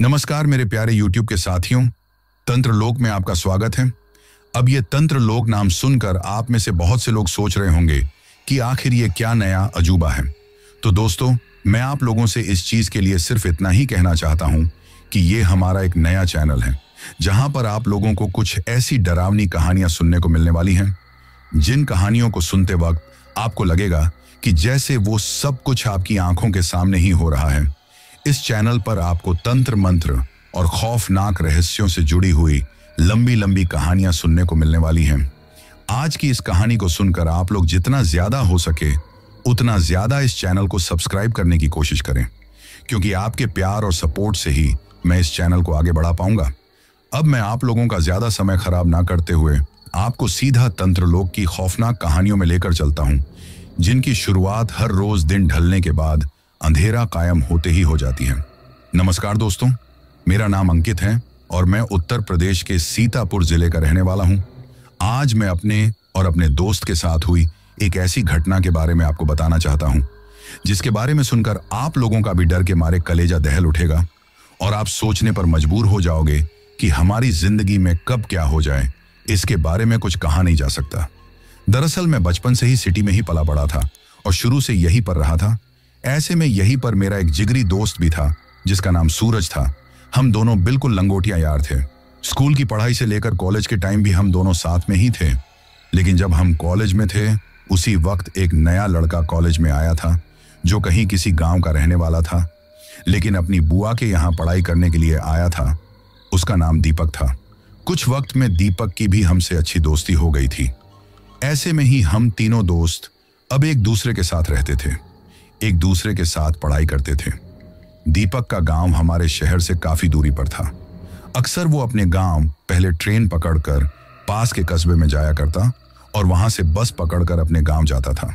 नमस्कार मेरे प्यारे YouTube के साथियों, तंत्र लोक में आपका स्वागत है। अब ये तंत्र लोक नाम सुनकर आप में से बहुत से लोग सोच रहे होंगे कि आखिर ये क्या नया अजूबा है। तो दोस्तों, मैं आप लोगों से इस चीज के लिए सिर्फ इतना ही कहना चाहता हूं कि ये हमारा एक नया चैनल है जहां पर आप लोगों को कुछ ऐसी डरावनी कहानियां सुनने को मिलने वाली हैं जिन कहानियों को सुनते वक्त आपको लगेगा कि जैसे वो सब कुछ आपकी आंखों के सामने ही हो रहा है। इस चैनल पर आपको तंत्र मंत्र और खौफनाक रहस्यों से जुड़ी हुई लंबी लंबी कहानियां सुनने को मिलने वाली हैं। आज की इस कहानी को सुनकर आप लोग जितना ज्यादा हो सके उतना ज्यादा इस चैनल को सब्सक्राइब करने की कोशिश करें, क्योंकि आपके प्यार और सपोर्ट से ही मैं इस चैनल को आगे बढ़ा पाऊंगा। अब मैं आप लोगों का ज्यादा समय खराब ना करते हुए आपको सीधा तंत्र लोक की खौफनाक कहानियों में लेकर चलता हूं, जिनकी शुरुआत हर रोज दिन ढलने के बाद अंधेरा कायम होते ही हो जाती है। नमस्कार दोस्तों, मेरा नाम अंकित है और मैं उत्तर प्रदेश के सीतापुर जिले का रहने वाला हूं। आज मैं अपने और अपने दोस्त के साथ हुई एक ऐसी घटना के बारे में आपको बताना चाहता हूं जिसके बारे में सुनकर आप लोगों का भी डर के मारे कलेजा दहल उठेगा और आप सोचने पर मजबूर हो जाओगे कि हमारी जिंदगी में कब क्या हो जाए इसके बारे में कुछ कहा नहीं जा सकता। दरअसल मैं बचपन से ही सिटी में ही पला बड़ा था और शुरू से यहीं पर रहा था। ऐसे में यहीं पर मेरा एक जिगरी दोस्त भी था जिसका नाम सूरज था। हम दोनों बिल्कुल लंगोटिया यार थे। स्कूल की पढ़ाई से लेकर कॉलेज के टाइम भी हम दोनों साथ में ही थे। लेकिन जब हम कॉलेज में थे उसी वक्त एक नया लड़का कॉलेज में आया था जो कहीं किसी गांव का रहने वाला था, लेकिन अपनी बुआ के यहाँ पढ़ाई करने के लिए आया था। उसका नाम दीपक था। कुछ वक्त में दीपक की भी हमसे अच्छी दोस्ती हो गई थी। ऐसे में ही हम तीनों दोस्त अब एक दूसरे के साथ रहते थे, एक दूसरे के साथ पढ़ाई करते थे। दीपक का गांव हमारे शहर से काफी दूरी पर था। अक्सर वो अपने गांव पहले ट्रेन पकड़कर पास के कस्बे में जाया करता और वहां से बस पकड़कर अपने गांव जाता था।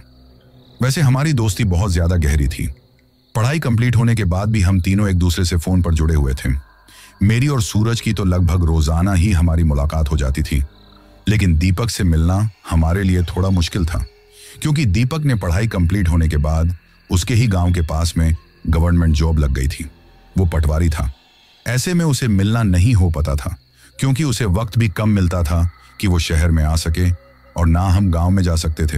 वैसे हमारी दोस्ती बहुत ज्यादा गहरी थी। पढ़ाई कंप्लीट होने के बाद भी हम तीनों एक दूसरे से फोन पर जुड़े हुए थे। मेरी और सूरज की तो लगभग रोजाना ही हमारी मुलाकात हो जाती थी, लेकिन दीपक से मिलना हमारे लिए थोड़ा मुश्किल था, क्योंकि दीपक ने पढ़ाई कंप्लीट होने के बाद उसके ही गांव के पास में गवर्नमेंट जॉब लग गई थी। वो पटवारी था। ऐसे में उसे मिलना नहीं हो पाता था, क्योंकि उसे वक्त भी कम मिलता था कि वो शहर में आ सके और ना हम गांव में जा सकते थे।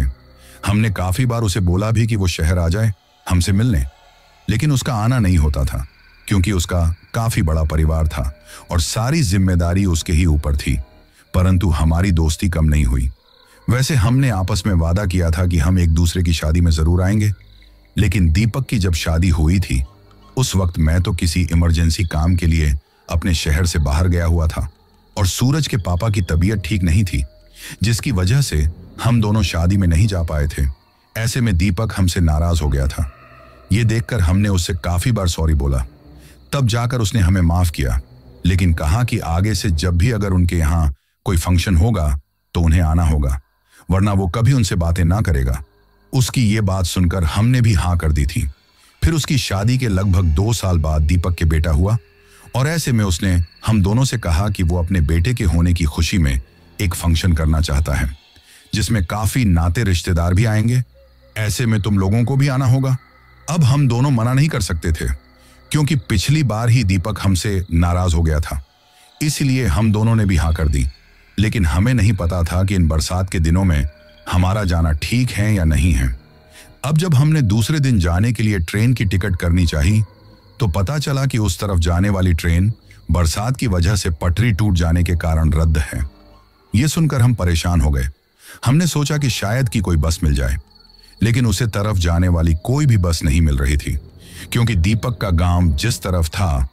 हमने काफी बार उसे बोला भी कि वो शहर आ जाए हमसे मिलने, लेकिन उसका आना नहीं होता था, क्योंकि उसका काफी बड़ा परिवार था और सारी जिम्मेदारी उसके ही ऊपर थी। परंतु हमारी दोस्ती कम नहीं हुई। वैसे हमने आपस में वादा किया था कि हम एक दूसरे की शादी में जरूर आएंगे, लेकिन दीपक की जब शादी हुई थी उस वक्त मैं तो किसी इमरजेंसी काम के लिए अपने शहर से बाहर गया हुआ था और सूरज के पापा की तबीयत ठीक नहीं थी, जिसकी वजह से हम दोनों शादी में नहीं जा पाए थे। ऐसे में दीपक हमसे नाराज हो गया था। ये देखकर हमने उससे काफी बार सॉरी बोला। तब जाकर उसने हमें माफ किया, लेकिन कहा कि आगे से जब भी अगर उनके यहाँ कोई फंक्शन होगा तो उन्हें आना होगा, वरना वो कभी उनसे बातें ना करेगा। उसकी ये बात सुनकर हमने भी हाँ कर दी थी। फिर उसकी शादी के लगभग 2 साल बाद दीपक के बेटा हुआ और ऐसे में उसने हम दोनों से कहा कि वो अपने बेटे के होने की खुशी में एक फंक्शन करना चाहता है, जिसमें काफी नाते रिश्तेदार भी आएंगे। ऐसे में तुम लोगों को भी आना होगा। अब हम दोनों मना नहीं कर सकते थे, क्योंकि पिछली बार ही दीपक हमसे नाराज हो गया था। इसलिए हम दोनों ने भी हाँ कर दी। लेकिन हमें नहीं पता था कि इन बरसात के दिनों में हमारा जाना ठीक है या नहीं है। अब जब हमने दूसरे दिन जाने के लिए ट्रेन की टिकट करनी चाहिए तो पता चला कि उस तरफ जाने वाली ट्रेन बरसात की वजह से पटरी टूट जाने के कारण रद्द है। ये सुनकर हम परेशान हो गए। हमने सोचा कि शायद की कोई बस मिल जाए, लेकिन उसे तरफ जाने वाली कोई भी बस नहीं मिल रही थी, क्योंकि दीपक का गांव जिस तरफ था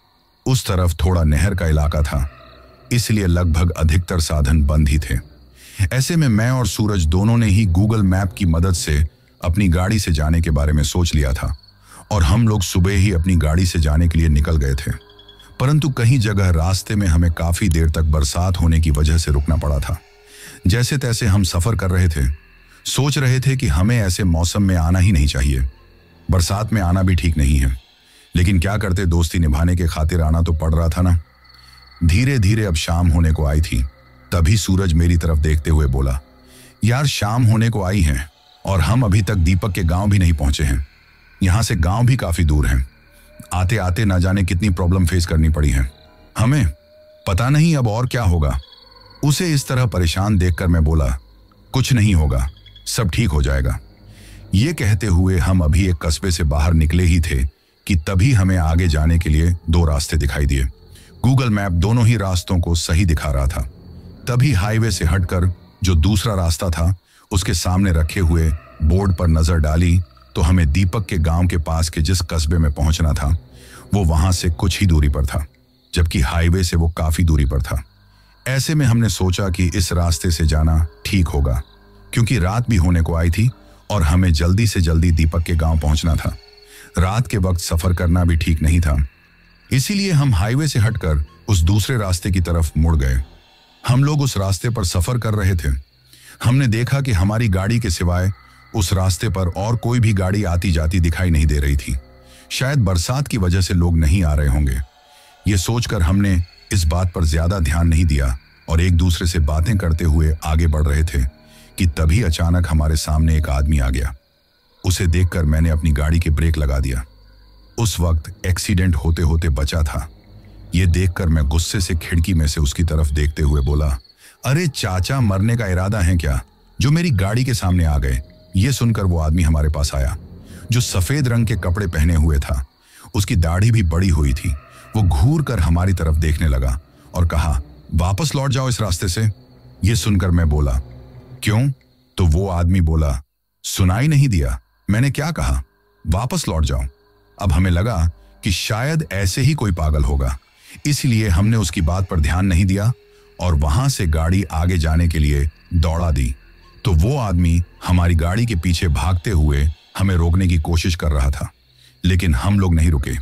उस तरफ थोड़ा नहर का इलाका था, इसलिए लगभग अधिकतर साधन बंद ही थे। ऐसे में मैं और सूरज दोनों ने ही गूगल मैप की मदद से अपनी गाड़ी से जाने के बारे में सोच लिया था और हम लोग सुबह ही अपनी गाड़ी से जाने के लिए निकल गए थे। परंतु कहीं जगह रास्ते में हमें काफी देर तक बरसात होने की वजह से रुकना पड़ा था। जैसे तैसे हम सफर कर रहे थे। सोच रहे थे कि हमें ऐसे मौसम में आना ही नहीं चाहिए, बरसात में आना भी ठीक नहीं है, लेकिन क्या करते, दोस्ती निभाने के खातिर आना तो पड़ रहा था ना। धीरे धीरे अब शाम होने को आई थी। तभी सूरज मेरी तरफ देखते हुए बोला, यार शाम होने को आई है और हम अभी तक दीपक के गांव भी नहीं पहुंचे हैं। यहाँ से गांव भी काफी दूर है। आते आते ना जाने कितनी प्रॉब्लम फेस करनी पड़ी है हमें, पता नहीं अब और क्या होगा। उसे इस तरह परेशान देखकर मैं बोला, कुछ नहीं होगा, सब ठीक हो जाएगा। ये कहते हुए हम अभी एक कस्बे से बाहर निकले ही थे कि तभी हमें आगे जाने के लिए 2 रास्ते दिखाई दिए। गूगल मैप दोनों ही रास्तों को सही दिखा रहा था। तभी हाईवे से हटकर जो दूसरा रास्ता था उसके सामने रखे हुए बोर्ड पर नजर डाली तो हमें दीपक के गांव के पास के जिस कस्बे में पहुंचना था वो वहां से कुछ ही दूरी पर था, जबकि हाईवे से वो काफी दूरी पर था। ऐसे में हमने सोचा कि इस रास्ते से जाना ठीक होगा, क्योंकि रात भी होने को आई थी और हमें जल्दी से जल्दी दीपक के गांव पहुंचना था। रात के वक्त सफर करना भी ठीक नहीं था, इसीलिए हम हाईवे से हटकर उस दूसरे रास्ते की तरफ मुड़ गए। हम लोग उस रास्ते पर सफर कर रहे थे। हमने देखा कि हमारी गाड़ी के सिवाय उस रास्ते पर और कोई भी गाड़ी आती जाती दिखाई नहीं दे रही थी। शायद बरसात की वजह से लोग नहीं आ रहे होंगे। ये सोचकर हमने इस बात पर ज्यादा ध्यान नहीं दिया और एक दूसरे से बातें करते हुए आगे बढ़ रहे थे कि तभी अचानक हमारे सामने एक आदमी आ गया। उसे देखकर मैंने अपनी गाड़ी के ब्रेक लगा दिया। उस वक्त एक्सीडेंट होते होते बचा था। ये देखकर मैं गुस्से से खिड़की में से उसकी तरफ देखते हुए बोला, अरे चाचा, मरने का इरादा है क्या जो मेरी गाड़ी के सामने आ गए। ये सुनकर वो आदमी हमारे पास आया जो सफेद रंग के कपड़े पहने हुए था। उसकी दाढ़ी भी बड़ी हुई थी। वो घूर कर हमारी तरफ देखने लगा और कहा, वापस लौट जाओ इस रास्ते से। ये सुनकर मैं बोला, क्यों? तो वो आदमी बोला, सुनाई नहीं दिया? मैंने क्या कहा? वापस लौट जाओ। अब हमें लगा कि शायद ऐसे ही कोई पागल होगा, इसलिए हमने उसकी बात पर ध्यान नहीं दिया और वहां से गाड़ी आगे जाने के लिए दौड़ा दी। तो वो आदमी हमारी गाड़ी के पीछे भागते हुए हमें रोकने की कोशिश कर रहा था, लेकिन हम लोग नहीं रुके।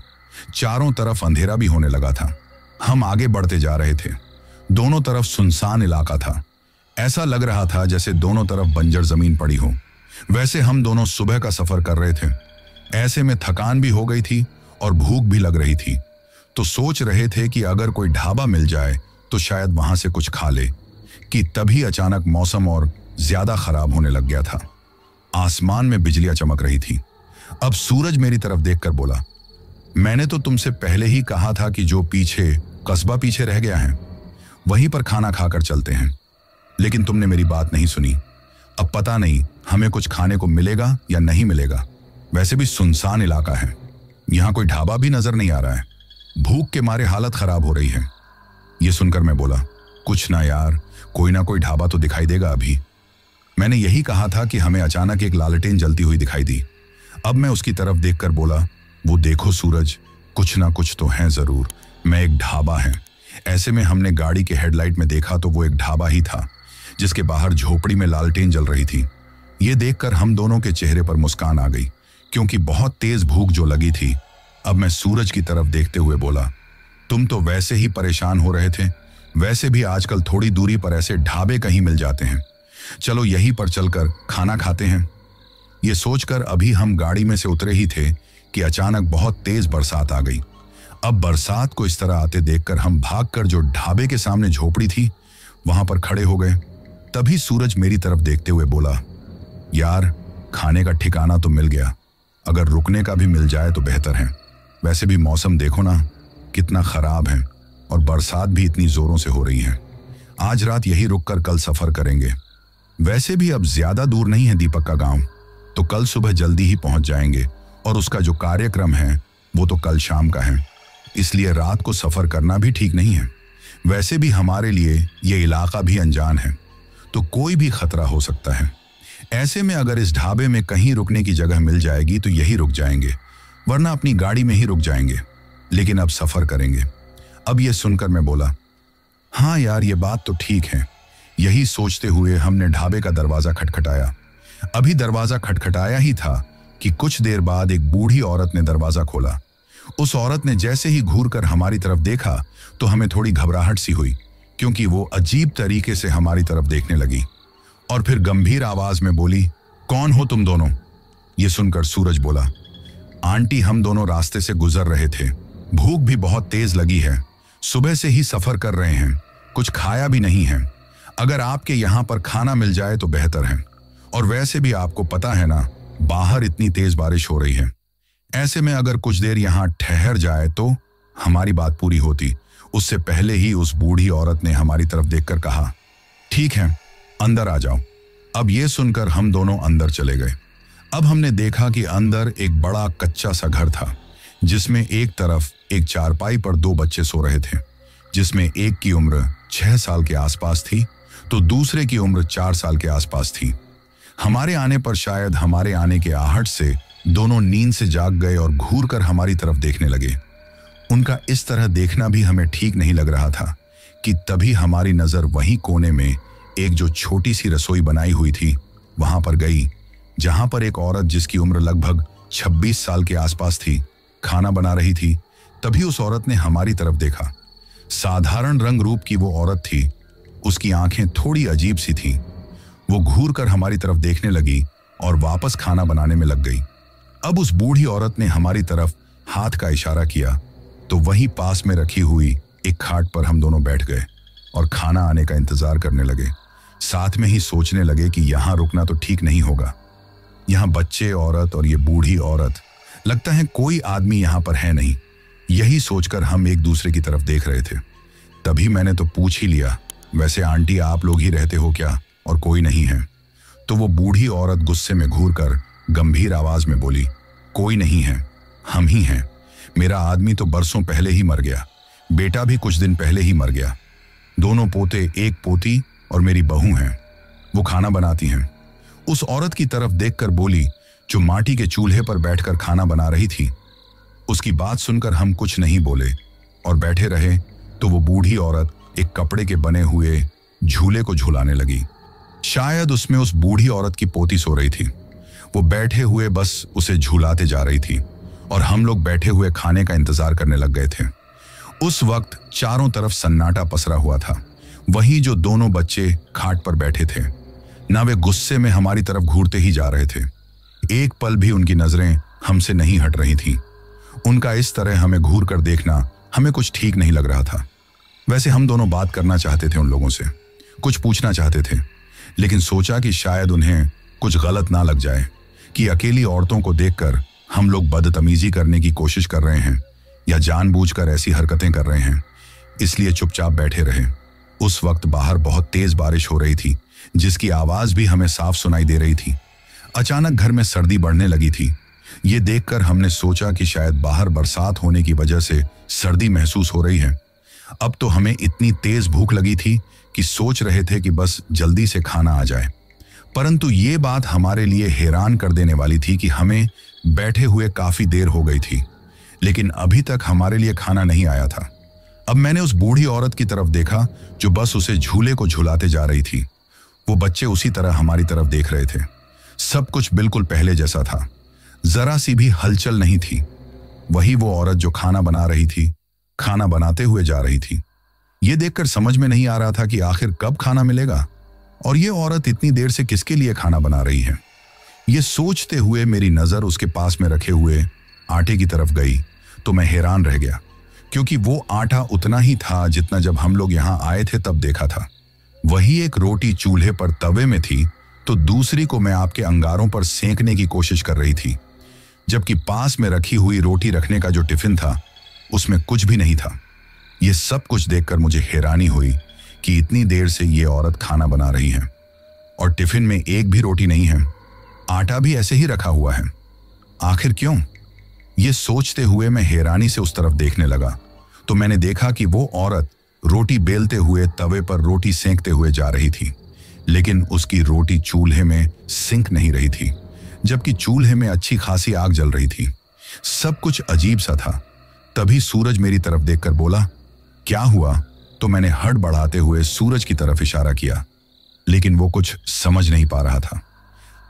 चारों तरफ अंधेरा भी होने लगा था। हम आगे बढ़ते जा रहे थे। दोनों तरफ सुनसान इलाका था। ऐसा लग रहा था जैसे दोनों तरफ बंजर जमीन पड़ी हो। वैसे हम दोनों सुबह का सफर कर रहे थे। ऐसे में थकान भी हो गई थी और भूख भी लग रही थी, तो सोच रहे थे कि अगर कोई ढाबा मिल जाए तो शायद वहां से कुछ खा ले, कि तभी अचानक मौसम और ज्यादा खराब होने लग गया था। आसमान में बिजलियां चमक रही थी। अब सूरज मेरी तरफ देखकर बोला, मैंने तो तुमसे पहले ही कहा था कि जो पीछे कस्बा पीछे रह गया है वहीं पर खाना खाकर चलते हैं, लेकिन तुमने मेरी बात नहीं सुनी। अब पता नहीं हमें कुछ खाने को मिलेगा या नहीं मिलेगा। वैसे भी सुनसान इलाका है, यहां कोई ढाबा भी नजर नहीं आ रहा है। भूख के मारे हालत खराब हो रही है। यह सुनकर मैं बोला, कुछ ना यार, कोई ना कोई ढाबा तो दिखाई देगा अभी। मैंने यही कहा था कि हमें अचानक एक लालटेन जलती हुई दिखाई दी। अब मैं उसकी तरफ देखकर बोला, वो देखो सूरज, कुछ ना कुछ तो है जरूर। मैं एक ढाबा है। ऐसे में हमने गाड़ी के हेडलाइट में देखा तो वो एक ढाबा ही था, जिसके बाहर झोपड़ी में लालटेन जल रही थी। ये देखकर हम दोनों के चेहरे पर मुस्कान आ गई, क्योंकि बहुत तेज भूख जो लगी थी। अब मैं सूरज की तरफ देखते हुए बोला, तुम तो वैसे ही परेशान हो रहे थे, वैसे भी आजकल थोड़ी दूरी पर ऐसे ढाबे कहीं मिल जाते हैं। चलो यहीं पर चलकर खाना खाते हैं। ये सोचकर अभी हम गाड़ी में से उतरे ही थे कि अचानक बहुत तेज बरसात आ गई। अब बरसात को इस तरह आते देखकर हम भागकर जो ढाबे के सामने झोपड़ी थी वहां पर खड़े हो गए। तभी सूरज मेरी तरफ देखते हुए बोला, यार, खाने का ठिकाना तो मिल गया, अगर रुकने का भी मिल जाए तो बेहतर है। वैसे भी मौसम देखो ना कितना खराब है और बरसात भी इतनी जोरों से हो रही है। आज रात यही रुककर कल सफर करेंगे। वैसे भी अब ज्यादा दूर नहीं है दीपक का गांव, तो कल सुबह जल्दी ही पहुंच जाएंगे और उसका जो कार्यक्रम है वो तो कल शाम का है, इसलिए रात को सफर करना भी ठीक नहीं है। वैसे भी हमारे लिए ये इलाका भी अनजान है, तो कोई भी खतरा हो सकता है। ऐसे में अगर इस ढाबे में कहीं रुकने की जगह मिल जाएगी तो यही रुक जाएंगे, वरना अपनी गाड़ी में ही रुक जाएंगे, लेकिन अब सफर करेंगे। अब ये सुनकर मैं बोला, हाँ यार, ये बात तो ठीक है। यही सोचते हुए हमने ढाबे का दरवाजा खटखटाया। अभी दरवाजा खटखटाया ही था कि कुछ देर बाद एक बूढ़ी औरत ने दरवाजा खोला। उस औरत ने जैसे ही घूरकर हमारी तरफ देखा तो हमें थोड़ी घबराहट सी हुई, क्योंकि वो अजीब तरीके से हमारी तरफ देखने लगी और फिर गंभीर आवाज में बोली, कौन हो तुम दोनों? ये सुनकर सूरज बोला, आंटी, हम दोनों रास्ते से गुजर रहे थे, भूख भी बहुत तेज लगी है, सुबह से ही सफर कर रहे हैं, कुछ खाया भी नहीं है। अगर आपके यहाँ पर खाना मिल जाए तो बेहतर है, और वैसे भी आपको पता है ना, बाहर इतनी तेज बारिश हो रही है। ऐसे में अगर कुछ देर यहाँ ठहर जाए तो हमारी बात पूरी होती। उससे पहले ही उस बूढ़ी औरत ने हमारी तरफ देखकर कहा, ठीक है, अंदर आ जाओ। अब ये सुनकर हम दोनों अंदर चले गए। अब हमने देखा कि अंदर एक बड़ा कच्चा सा घर था, जिसमें एक तरफ एक चारपाई पर दो बच्चे सो रहे थे, जिसमें एक की उम्र 6 साल के आसपास थी तो दूसरे की उम्र 4 साल के आसपास थी। हमारे आने पर शायद हमारे आने के आहट से दोनों नींद से जाग गए और घूर कर हमारी तरफ देखने लगे। उनका इस तरह देखना भी हमें ठीक नहीं लग रहा था कि तभी हमारी नजर वहीं कोने में एक जो छोटी सी रसोई बनाई हुई थी वहां पर गई, जहां पर एक औरत जिसकी उम्र लगभग 26 साल के आसपास थी खाना बना रही थी। तभी उस औरत ने हमारी तरफ देखा। साधारण रंग रूप की वो औरत थी, उसकी आंखें थोड़ी अजीब सी थीं। वो घूर कर हमारी तरफ देखने लगी और वापस खाना बनाने में लग गई। अब उस बूढ़ी औरत ने हमारी तरफ हाथ का इशारा किया तो वहीं पास में रखी हुई एक खाट पर हम दोनों बैठ गए और खाना आने का इंतजार करने लगे। साथ में ही सोचने लगे कि यहां रुकना तो ठीक नहीं होगा। यहां बच्चे, औरत और ये बूढ़ी औरत, लगता है कोई आदमी यहां पर है नहीं। यही सोचकर हम एक दूसरे की तरफ देख रहे थे। तभी मैंने तो पूछ ही लिया, वैसे आंटी आप लोग ही रहते हो क्या और कोई नहीं है? तो वो बूढ़ी औरत गुस्से में घूरकर गंभीर आवाज में बोली, कोई नहीं है, हम ही हैं। मेरा आदमी तो बरसों पहले ही मर गया, बेटा भी कुछ दिन पहले ही मर गया। दोनों पोते, एक पोती और मेरी बहू हैं। वो खाना बनाती हैं। उस औरत की तरफ देखकर बोली, जो माटी के चूल्हे पर बैठकर खाना बना रही थी। उसकी बात सुनकर हम कुछ नहीं बोले और बैठे रहे तो वो बूढ़ी औरत एक कपड़े के बने हुए झूले को झुलाने लगी। शायद उसमें उस बूढ़ी औरत की पोती सो रही थी। वो बैठे हुए बस उसे झुलाते जा रही थी और हम लोग बैठे हुए खाने का इंतजार करने लग गए थे। उस वक्त चारों तरफ सन्नाटा पसरा हुआ था। वहीं जो दोनों बच्चे खाट पर बैठे थे ना, वे गुस्से में हमारी तरफ घूरते ही जा रहे थे। एक पल भी उनकी नजरें हमसे नहीं हट रही थीं। उनका इस तरह हमें घूर कर देखना हमें कुछ ठीक नहीं लग रहा था। वैसे हम दोनों बात करना चाहते थे, उन लोगों से कुछ पूछना चाहते थे, लेकिन सोचा कि शायद उन्हें कुछ गलत ना लग जाए कि अकेली औरतों को देखकर हम लोग बदतमीजी करने की कोशिश कर रहे हैं या जानबूझकर ऐसी हरकतें कर रहे हैं, इसलिए चुपचाप बैठे रहे। उस वक्त बाहर बहुत तेज बारिश हो रही थी, जिसकी आवाज भी हमें साफ सुनाई दे रही थी। अचानक घर में सर्दी बढ़ने लगी थी। ये देखकर हमने सोचा कि शायद बाहर बरसात होने की वजह से सर्दी महसूस हो रही है। अब तो हमें इतनी तेज भूख लगी थी कि सोच रहे थे कि बस जल्दी से खाना आ जाए। परंतु ये बात हमारे लिए हैरान कर देने वाली थी कि हमें बैठे हुए काफी देर हो गई थी, लेकिन अभी तक हमारे लिए खाना नहीं आया था। अब मैंने उस बूढ़ी औरत की तरफ देखा जो बस उसे झूले को झुलाते जा रही थी। वो बच्चे उसी तरह हमारी तरफ देख रहे थे। सब कुछ बिल्कुल पहले जैसा था, जरा सी भी हलचल नहीं थी। वही वो औरत जो खाना बना रही थी, खाना बनाते हुए जा रही थी। ये देखकर समझ में नहीं आ रहा था कि आखिर कब खाना मिलेगा और ये औरत इतनी देर से किसके लिए खाना बना रही है। ये सोचते हुए मेरी नजर उसके पास में रखे हुए आटे की तरफ गई तो मैं हैरान रह गया, क्योंकि वो आटा उतना ही था जितना जब हम लोग यहाँ आए थे तब देखा था। वही एक रोटी चूल्हे पर तवे में थी तो दूसरी को मैं आपके अंगारों पर सेंकने की कोशिश कर रही थी, जबकि पास में रखी हुई रोटी रखने का जो टिफिन था उसमें कुछ भी नहीं था। ये सब कुछ देखकर मुझे हैरानी हुई कि इतनी देर से ये औरत खाना बना रही है और टिफिन में एक भी रोटी नहीं है, आटा भी ऐसे ही रखा हुआ है। आखिर क्यों? ये सोचते हुए मैं हैरानी से उस तरफ देखने लगा तो मैंने देखा कि वो औरत रोटी बेलते हुए तवे पर रोटी सेंकते हुए जा रही थी, लेकिन उसकी रोटी चूल्हे में सिंक नहीं रही थी, जबकि चूल्हे में अच्छी खासी आग जल रही थी। सब कुछ अजीब सा था। तभी सूरज मेरी तरफ देखकर बोला, क्या हुआ? तो मैंने हड़बड़ाते हुए सूरज की तरफ इशारा किया, लेकिन वो कुछ समझ नहीं पा रहा था।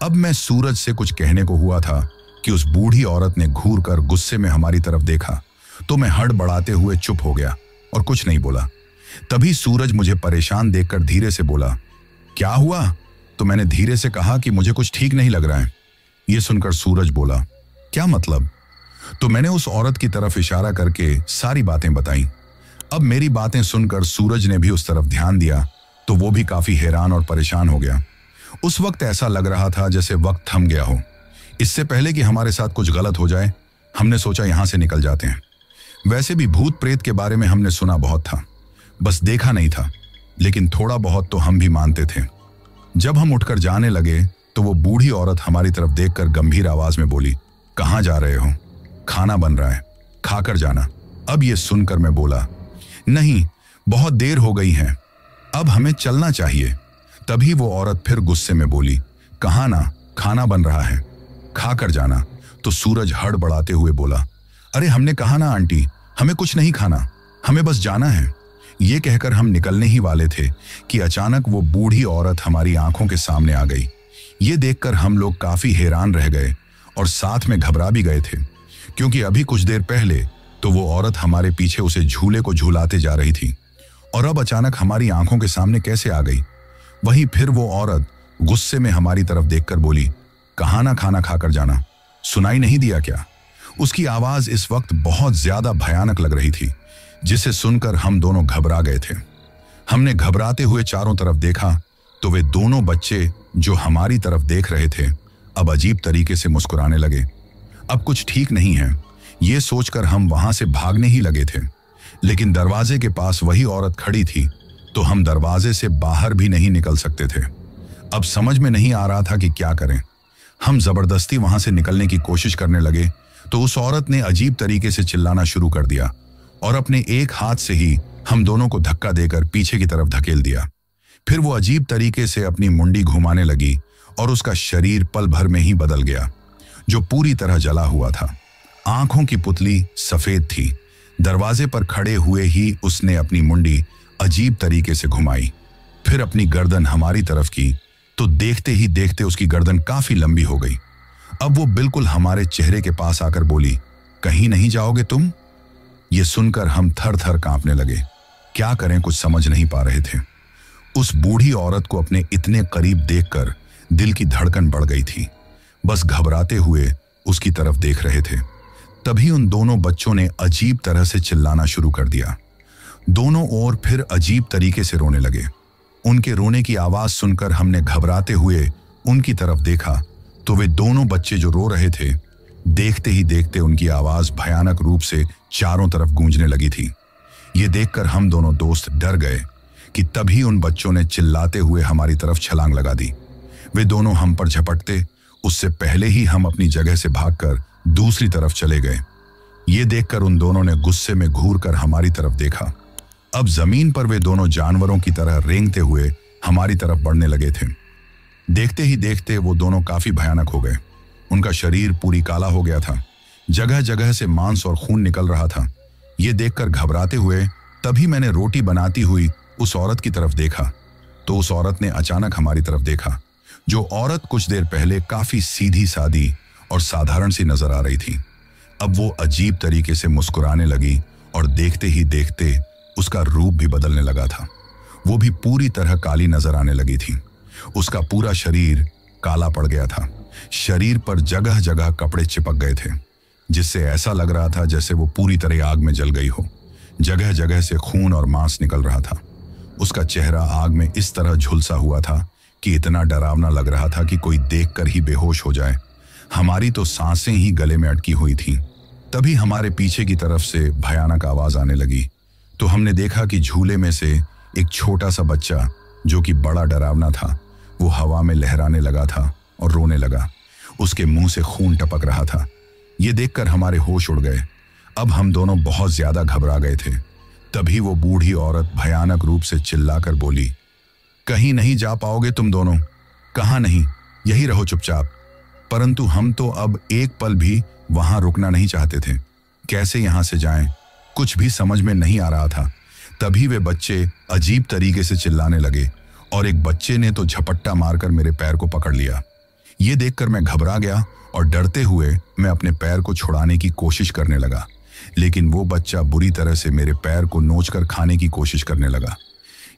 अब मैं सूरज से कुछ कहने को हुआ था कि उस बूढ़ी औरत ने घूर कर गुस्से में हमारी तरफ देखा तो मैं हड़बड़ाते हुए चुप हो गया और कुछ नहीं बोला। तभी सूरज मुझे परेशान देखकर धीरे से बोला, क्या हुआ? तो मैंने धीरे से कहा कि मुझे कुछ ठीक नहीं लग रहा है। ये सुनकर सूरज बोला, क्या मतलब? तो मैंने उस औरत की तरफ इशारा करके सारी बातें बताई। अब मेरी बातें सुनकर सूरज ने भी उस तरफ ध्यान दिया तो वो भी काफी हैरान और परेशान हो गया। उस वक्त ऐसा लग रहा था जैसे वक्त थम गया हो। इससे पहले कि हमारे साथ कुछ गलत हो जाए, हमने सोचा यहां से निकल जाते हैं। वैसे भी भूत प्रेत के बारे में हमने सुना बहुत था, बस देखा नहीं था, लेकिन थोड़ा बहुत तो हम भी मानते थे। जब हम उठकर जाने लगे तो वो बूढ़ी औरत हमारी तरफ देखकर गंभीर आवाज में बोली, कहाँ जा रहे हो? खाना बन रहा है, खाकर जाना। अब ये सुनकर मैं बोला, नहीं, बहुत देर हो गई है, अब हमें चलना चाहिए। तभी वो औरत फिर गुस्से में बोली, कहाँ ना, खाना बन रहा है, खाकर जाना। तो सूरज हड़बड़ाते हुए बोला, अरे हमने कहा ना आंटी, हमें कुछ नहीं खाना, हमें बस जाना है। ये कहकर हम निकलने ही वाले थे कि अचानक वो बूढ़ी औरत हमारी आंखों के सामने आ गई। ये देखकर हम लोग काफी हैरान रह गए और साथ में घबरा भी गए थे, क्योंकि अभी कुछ देर पहले तो वो औरत हमारे पीछे उसे झूले को झूलाते जा रही थी, और अब अचानक हमारी आंखों के सामने कैसे आ गई। वहीं फिर वो औरत गुस्से में हमारी तरफ देखकर बोली, कहाँ ना खाना खाकर जाना, सुनाई नहीं दिया क्या? उसकी आवाज इस वक्त बहुत ज्यादा भयानक लग रही थी, जिसे सुनकर हम दोनों घबरा गए थे। हमने घबराते हुए चारों तरफ देखा तो वे दोनों बच्चे जो हमारी तरफ देख रहे थे अब अजीब तरीके से मुस्कुराने लगे। अब कुछ ठीक नहीं है, ये सोचकर हम वहां से भागने ही लगे थे, लेकिन दरवाजे के पास वही औरत खड़ी थी, तो हम दरवाजे से बाहर भी नहीं निकल सकते थे। अब समझ में नहीं आ रहा था कि क्या करें। हम जबरदस्ती वहां से निकलने की कोशिश करने लगे तो उस औरत ने अजीब तरीके से चिल्लाना शुरू कर दिया और अपने एक हाथ से ही हम दोनों को धक्का देकर पीछे की तरफ धकेल दिया। फिर वो अजीब तरीके से अपनी मुंडी घुमाने लगी और उसका शरीर पल भर में ही बदल गया, जो पूरी तरह जला हुआ था। आंखों की पुतली सफेद थी। दरवाजे पर खड़े हुए ही उसने अपनी मुंडी अजीब तरीके से घुमाई, फिर अपनी गर्दन हमारी तरफ की तो देखते ही देखते उसकी गर्दन काफी लंबी हो गई। अब वो बिल्कुल हमारे चेहरे के पास आकर बोली, कहीं नहीं जाओगे तुम? ये सुनकर हम थर थर कांपने लगे। क्या करें, कुछ समझ नहीं पा रहे थे। उस बूढ़ी औरत को अपने इतने करीब देखकर दिल की धड़कन बढ़ गई थी। बस घबराते हुए उसकी तरफ देख रहे थे। तभी उन दोनों बच्चों ने अजीब तरह से चिल्लाना शुरू कर दिया। दोनों ओर फिर अजीब तरीके से रोने लगे। उनके रोने की आवाज सुनकर हमने घबराते हुए उनकी तरफ देखा तो वे दोनों बच्चे जो रो रहे थे, देखते ही देखते उनकी आवाज भयानक रूप से चारों तरफ गूंजने लगी थी। ये देखकर हम दोनों दोस्त डर गए कि तभी उन बच्चों ने चिल्लाते हुए हमारी तरफ छलांग लगा दी। वे दोनों हम पर झपटते उससे पहले ही हम अपनी जगह से भागकर दूसरी तरफ चले गए। ये देखकर उन दोनों ने गुस्से में घूर कर हमारी तरफ देखा। अब जमीन पर वे दोनों जानवरों की तरह रेंगते हुए हमारी तरफ बढ़ने लगे थे। देखते ही देखते वो दोनों काफी भयानक हो गए। उनका शरीर पूरी काला हो गया था, जगह जगह से मांस और खून निकल रहा था। ये देखकर घबराते हुए तभी मैंने रोटी बनाती हुई उस औरत की तरफ देखा तो उस औरत ने अचानक हमारी तरफ देखा। जो औरत कुछ देर पहले काफी सीधी सादी और साधारण सी नजर आ रही थी, अब वो अजीब तरीके से मुस्कुराने लगी और देखते ही देखते उसका रूप भी बदलने लगा था। वो भी पूरी तरह काली नजर आने लगी थी। उसका पूरा शरीर काला पड़ गया था। शरीर पर जगह जगह कपड़े चिपक गए थे, जिससे ऐसा लग रहा था जैसे वो पूरी तरह आग में जल गई हो। जगह जगह से खून और मांस निकल रहा था। उसका चेहरा आग में इस तरह झुलसा हुआ था कि इतना डरावना लग रहा था कि कोई देखकर ही बेहोश हो जाए। हमारी तो सांसें ही गले में अटकी हुई थीं। तभी हमारे पीछे की तरफ से भयानक आवाज आने लगी तो हमने देखा कि झूले में से एक छोटा सा बच्चा, जो कि बड़ा डरावना था, वो हवा में लहराने लगा था और रोने लगा। उसके मुंह से खून टपक रहा था। ये देखकर हमारे होश उड़ गए। अब हम दोनों बहुत ज्यादा घबरा गए थे। तभी वो बूढ़ी औरत भयानक रूप से चिल्लाकर बोली, कहीं नहीं जा पाओगे तुम दोनों, कहाँ नहीं, यही रहो चुपचाप। परंतु हम तो अब एक पल भी वहां रुकना नहीं चाहते थे। कैसे यहां से जाएं, कुछ भी समझ में नहीं आ रहा था। तभी वे बच्चे अजीब तरीके से चिल्लाने लगे और एक बच्चे ने तो झपट्टा मारकर मेरे पैर को पकड़ लिया। ये देखकर मैं घबरा गया और डरते हुए मैं अपने पैर को छुड़ाने की कोशिश करने लगा, लेकिन वो बच्चा बुरी तरह से मेरे पैर को नोचकर खाने की कोशिश करने लगा।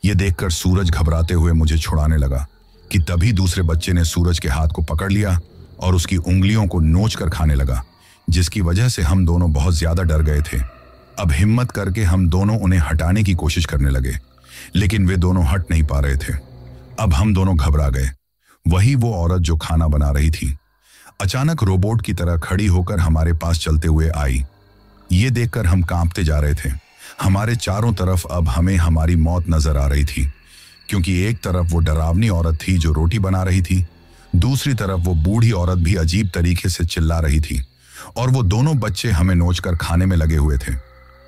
ये देखकर सूरज घबराते हुए मुझे छुड़ाने लगा कि तभी दूसरे बच्चे ने सूरज के हाथ को पकड़ लिया और उसकी उंगलियों को नोचकर खाने लगा, जिसकी वजह से हम दोनों बहुत ज्यादा डर गए थे। अब हिम्मत करके हम दोनों उन्हें हटाने की कोशिश करने लगे, लेकिन वे दोनों हट नहीं पा रहे थे। अब हम दोनों घबरा गए। वही वो औरत जो खाना बना रही थी। अचानक रोबोट की तरह खड़ी होकर हमारे पास चलते हुए आई। ये देखकर हम कांपते जा रहे थे। हमारे चारों तरफ अब हमें हमारी मौत नजर आ रही थी, क्योंकि एक तरफ वो डरावनी औरत थी जो रोटी बना रही थी, दूसरी तरफ वो बूढ़ी औरत भी अजीब तरीके से चिल्ला रही थी, और वो दोनों बच्चे हमें नोचकर खाने में लगे हुए थे।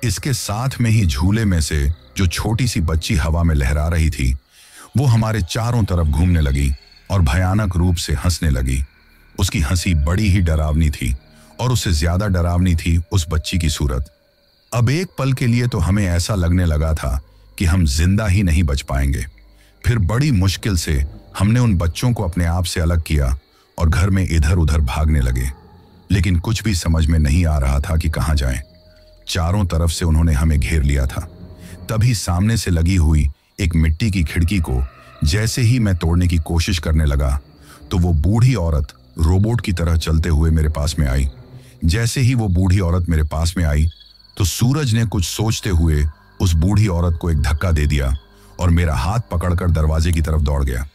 इसके साथ में ही झूले में से जो छोटी सी बच्ची हवा में लहरा रही थी, वो हमारे चारों तरफ घूमने लगी और भयानक रूप से हंसने लगी। उसकी हंसी बड़ी ही डरावनी थी, और उससे ज्यादा डरावनी थी उस बच्ची की सूरत। अब एक पल के लिए तो हमें ऐसा लगने लगा था कि हम जिंदा ही नहीं बच पाएंगे। फिर बड़ी मुश्किल से हमने उन बच्चों को अपने आप से अलग किया और घर में इधर उधर भागने लगे, लेकिन कुछ भी समझ में नहीं आ रहा था कि कहाँ जाएं। चारों तरफ से उन्होंने हमें घेर लिया था। तभी सामने से लगी हुई एक मिट्टी की खिड़की को जैसे ही मैं तोड़ने की कोशिश करने लगा, तो वो बूढ़ी औरत रोबोट की तरह चलते हुए मेरे पास में आई। जैसे ही वो बूढ़ी औरत मेरे पास में आई, तो सूरज ने कुछ सोचते हुए उस बूढ़ी औरत को एक धक्का दे दिया और मेरा हाथ पकड़कर दरवाजे की तरफ दौड़ गया।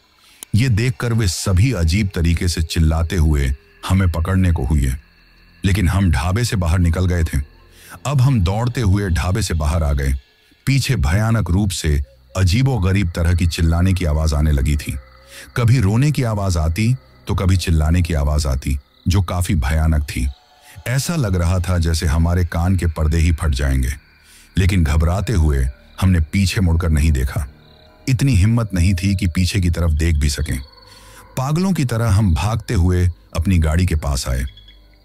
ये देखकर वे सभी अजीब तरीके से चिल्लाते हुए हमें पकड़ने को हुए, लेकिन हम ढाबे से बाहर निकल गए थे। अब हम दौड़ते हुए ढाबे से बाहर आ गए। पीछे भयानक रूप से अजीबोगरीब तरह की चिल्लाने की आवाज आने लगी थी। कभी रोने की आवाज आती तो कभी चिल्लाने की आवाज आती, जो काफी भयानक थी। ऐसा लग रहा था जैसे हमारे कान के पर्दे ही फट जाएंगे, लेकिन घबराते हुए हमने पीछे मुड़कर नहीं देखा। इतनी हिम्मत नहीं थी कि पीछे की तरफ देख भी सकें। पागलों की तरह हम भागते हुए अपनी गाड़ी के पास आए।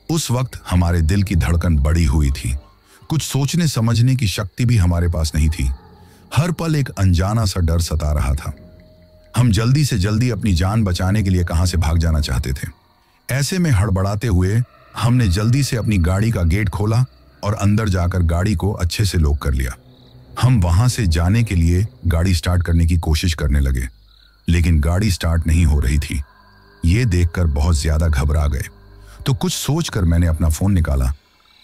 उस वक्त हमारे दिल की धड़कन बढ़ी हुई थी। कुछ सोचने समझने की शक्ति भी हमारे पास नहीं थी। हर पल एक अनजाना सा डर सता रहा था। हम जल्दी से जल्दी अपनी जान बचाने के लिए कहां से भाग जाना चाहते थे। ऐसे में हड़बड़ाते हुए हमने जल्दी से अपनी गाड़ी का गेट खोला और अंदर जाकर गाड़ी को अच्छे से लॉक कर लिया। हम वहां से जाने के लिए गाड़ी स्टार्ट करने की कोशिश करने लगे, लेकिन गाड़ी स्टार्ट नहीं हो रही थी। ये देखकर बहुत ज्यादा घबरा गए, तो कुछ सोचकर मैंने अपना फोन निकाला,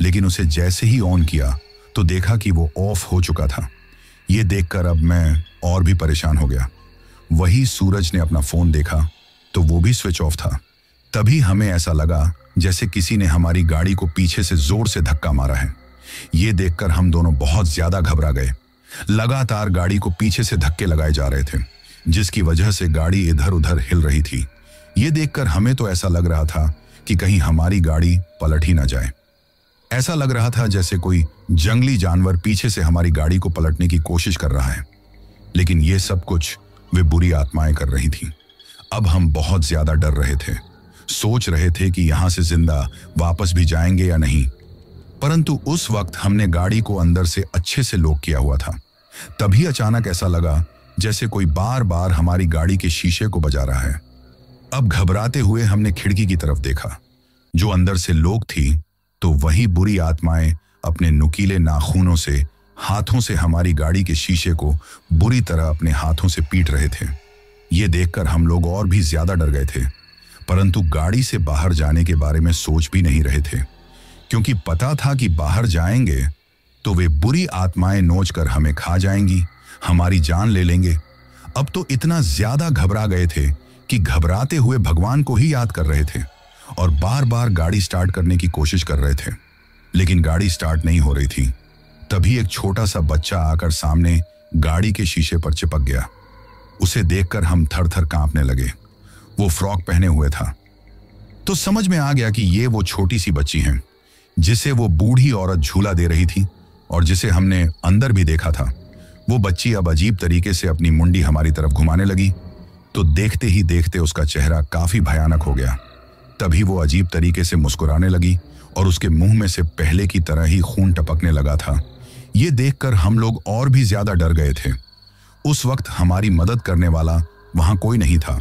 लेकिन उसे जैसे ही ऑन किया तो देखा कि वो ऑफ हो चुका था। ये देखकर अब मैं और भी परेशान हो गया। वही सूरज ने अपना फोन देखा तो वो भी स्विच ऑफ था। तभी हमें ऐसा लगा जैसे किसी ने हमारी गाड़ी को पीछे से जोर से धक्का मारा है। ये देखकर हम दोनों बहुत ज्यादा घबरा गए। लगातार गाड़ी को पीछे से धक्के लगाए जा रहे थे, जिसकी वजह से गाड़ी इधर उधर हिल रही थी। ये देखकर हमें तो ऐसा लग रहा था कि कहीं हमारी गाड़ी पलट ही ना जाए। ऐसा लग रहा था जैसे कोई जंगली जानवर पीछे से हमारी गाड़ी को पलटने की कोशिश कर रहा है, लेकिन ये सब कुछ वे बुरी आत्माएं कर रही थीं। अब हम बहुत ज्यादा डर रहे थे, सोच रहे थे कि यहां से जिंदा वापस भी जाएंगे या नहीं। परंतु उस वक्त हमने गाड़ी को अंदर से अच्छे से लॉक किया हुआ था। तभी अचानक ऐसा लगा जैसे कोई बार बार हमारी गाड़ी के शीशे को बजा रहा है। अब घबराते हुए हमने खिड़की की तरफ देखा, जो अंदर से लॉक थी, तो वही बुरी आत्माएं अपने नुकीले नाखूनों से हाथों से हमारी गाड़ी के शीशे को बुरी तरह अपने हाथों से पीट रहे थे। ये देखकर हम लोग और भी ज्यादा डर गए थे, परंतु गाड़ी से बाहर जाने के बारे में सोच भी नहीं रहे थे, क्योंकि पता था कि बाहर जाएंगे तो वे बुरी आत्माएं नोच कर हमें खा जाएंगी, हमारी जान ले लेंगे। अब तो इतना ज्यादा घबरा गए थे कि घबराते हुए भगवान को ही याद कर रहे थे और बार बार गाड़ी स्टार्ट करने की कोशिश कर रहे थे, लेकिन गाड़ी स्टार्ट नहीं हो रही थी। तभी एक छोटा सा बच्चा आकर सामने गाड़ी के शीशे पर चिपक गया। उसे देखकर हम थर थर कांपने लगे। वो फ्रॉक पहने हुए था, तो समझ में आ गया कि ये वो छोटी सी बच्ची है जिसे वो बूढ़ी औरत झूला दे रही थी और जिसे हमने अंदर भी देखा था। वो बच्ची अब अजीब तरीके से अपनी मुंडी हमारी तरफ घुमाने लगी, तो देखते ही देखते उसका चेहरा काफी भयानक हो गया। तभी वो अजीब तरीके से मुस्कुराने लगी और उसके मुंह में से पहले की तरह ही खून टपकने लगा था। ये देखकर हम लोग और भी ज्यादा डर गए थे। उस वक्त हमारी मदद करने वाला वहां कोई नहीं था।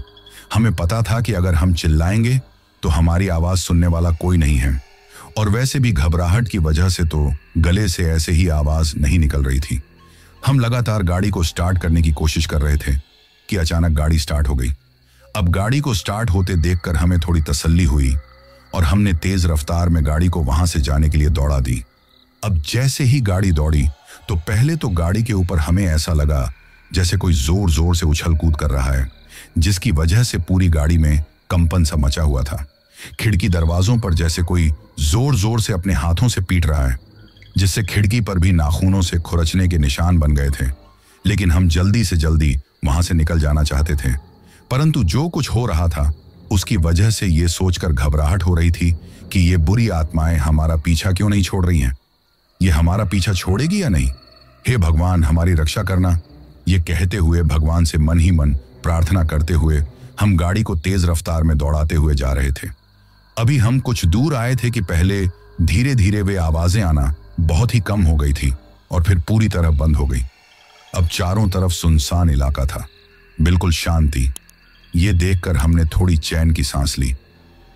हमें पता था कि अगर हम चिल्लाएंगे तो हमारी आवाज सुनने वाला कोई नहीं है, और वैसे भी घबराहट की वजह से तो गले से ऐसे ही आवाज नहीं निकल रही थी। हम लगातार गाड़ी को स्टार्ट करने की कोशिश कर रहे थे कि अचानक गाड़ी स्टार्ट हो गई। अब गाड़ी को स्टार्ट होते देखकर हमें थोड़ी तसल्ली हुई और हमने तेज रफ्तार में गाड़ी को वहां से जाने के लिए दौड़ा दी। अब जैसे ही गाड़ी दौड़ी तो पहले तो गाड़ी के ऊपर हमें ऐसा लगा जैसे कोई जोर जोर से उछल कूद कर रहा है, जिसकी वजह से पूरी गाड़ी में कंपन सा मचा हुआ था। खिड़की दरवाजों पर जैसे कोई जोर जोर से अपने हाथों से पीट रहा है, जिससे खिड़की पर भी नाखूनों से खुरचने के निशान बन गए थे। लेकिन हम जल्दी से जल्दी वहां से निकल जाना चाहते थे, परंतु जो कुछ हो रहा था उसकी वजह से ये सोचकर घबराहट हो रही थी कि ये बुरी आत्माएं हमारा पीछा क्यों नहीं छोड़ रही हैं। ये हमारा पीछा छोड़ेगी या नहीं? हे भगवान, हमारी रक्षा करना। ये कहते हुए भगवान से मन ही मन प्रार्थना करते हुए हम गाड़ी को तेज रफ्तार में दौड़ाते हुए जा रहे थे। अभी हम कुछ दूर आए थे कि पहले धीरे धीरे वे आवाजें आना बहुत ही कम हो गई थी और फिर पूरी तरह बंद हो गई। अब चारों तरफ सुनसान इलाका था, बिल्कुल शांति। ये देखकर हमने थोड़ी चैन की सांस ली,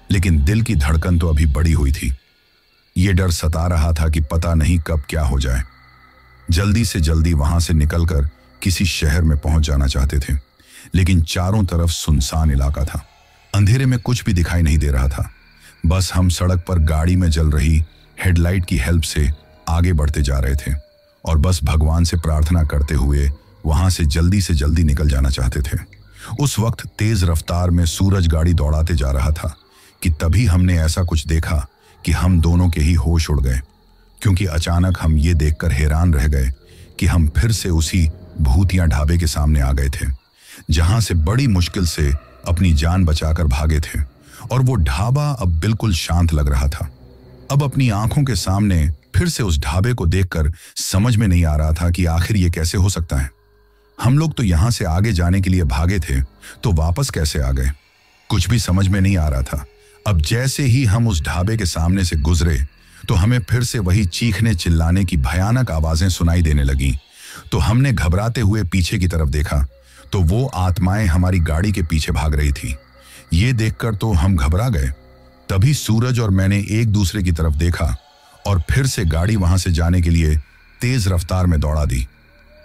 लेकिन दिल की धड़कन तो अभी बढ़ी हुई थी। ये डर सता रहा था कि पता नहीं कब क्या हो जाए। जल्दी से जल्दी वहां से निकलकर किसी शहर में पहुंच जाना चाहते थे, लेकिन चारों तरफ सुनसान इलाका था। अंधेरे में कुछ भी दिखाई नहीं दे रहा था। बस हम सड़क पर गाड़ी में जल रही हेडलाइट की हेल्प से आगे बढ़ते जा रहे थे और बस भगवान से प्रार्थना करते हुए वहां से जल्दी निकल जाना चाहते थे। उस वक्त तेज रफ्तार में सूरज गाड़ी दौड़ाते जा रहा था कि तभी हमने ऐसा कुछ देखा कि हम दोनों के ही होश उड़ गए, क्योंकि अचानक हम ये देखकर हैरान रह गए कि हम फिर से उसी भूतिया ढाबे के सामने आ गए थे, जहां से बड़ी मुश्किल से अपनी जान बचाकर भागे थे। और वो ढाबा अब बिल्कुल शांत लग रहा था। अब अपनी आंखों के सामने फिर से उस ढाबे को देखकर समझ में नहीं आ रहा था कि आखिर ये कैसे हो सकता है। हम लोग तो यहां से आगे जाने के लिए भागे थे, तो वापस कैसे आ गए? कुछ भी समझ में नहीं आ रहा था। अब जैसे ही हम उस ढाबे के सामने से गुजरे तो हमें फिर से वही चीखने चिल्लाने की भयानक आवाजें सुनाई देने लगीं। तो हमने घबराते हुए पीछे की तरफ देखा तो वो आत्माएं हमारी गाड़ी के पीछे भाग रही थी। ये देखकर तो हम घबरा गए। तभी सूरज और मैंने एक दूसरे की तरफ देखा और फिर से गाड़ी वहां से जाने के लिए तेज रफ्तार में दौड़ा दी।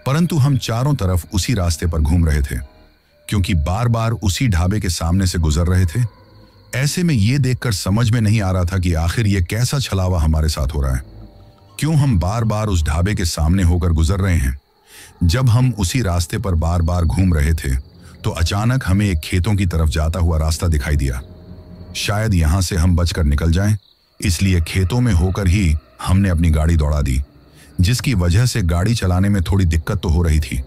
परंतु हम चारों तरफ उसी रास्ते पर घूम रहे थे, क्योंकि बार बार उसी ढाबे के सामने से गुजर रहे थे। ऐसे में ये देखकर समझ में नहीं आ रहा था कि आखिर ये कैसा छलावा हमारे साथ हो रहा है। क्यों हम बार बार उस ढाबे के सामने होकर गुजर रहे हैं? जब हम उसी रास्ते पर बार बार घूम रहे थे तो अचानक हमें एक खेतों की तरफ जाता हुआ रास्ता दिखाई दिया। शायद यहां से हम बचकर निकल जाएं, इसलिए खेतों में होकर ही हमने अपनी गाड़ी दौड़ा दी, जिसकी वजह से गाड़ी चलाने में थोड़ी दिक्कत तो हो रही थी,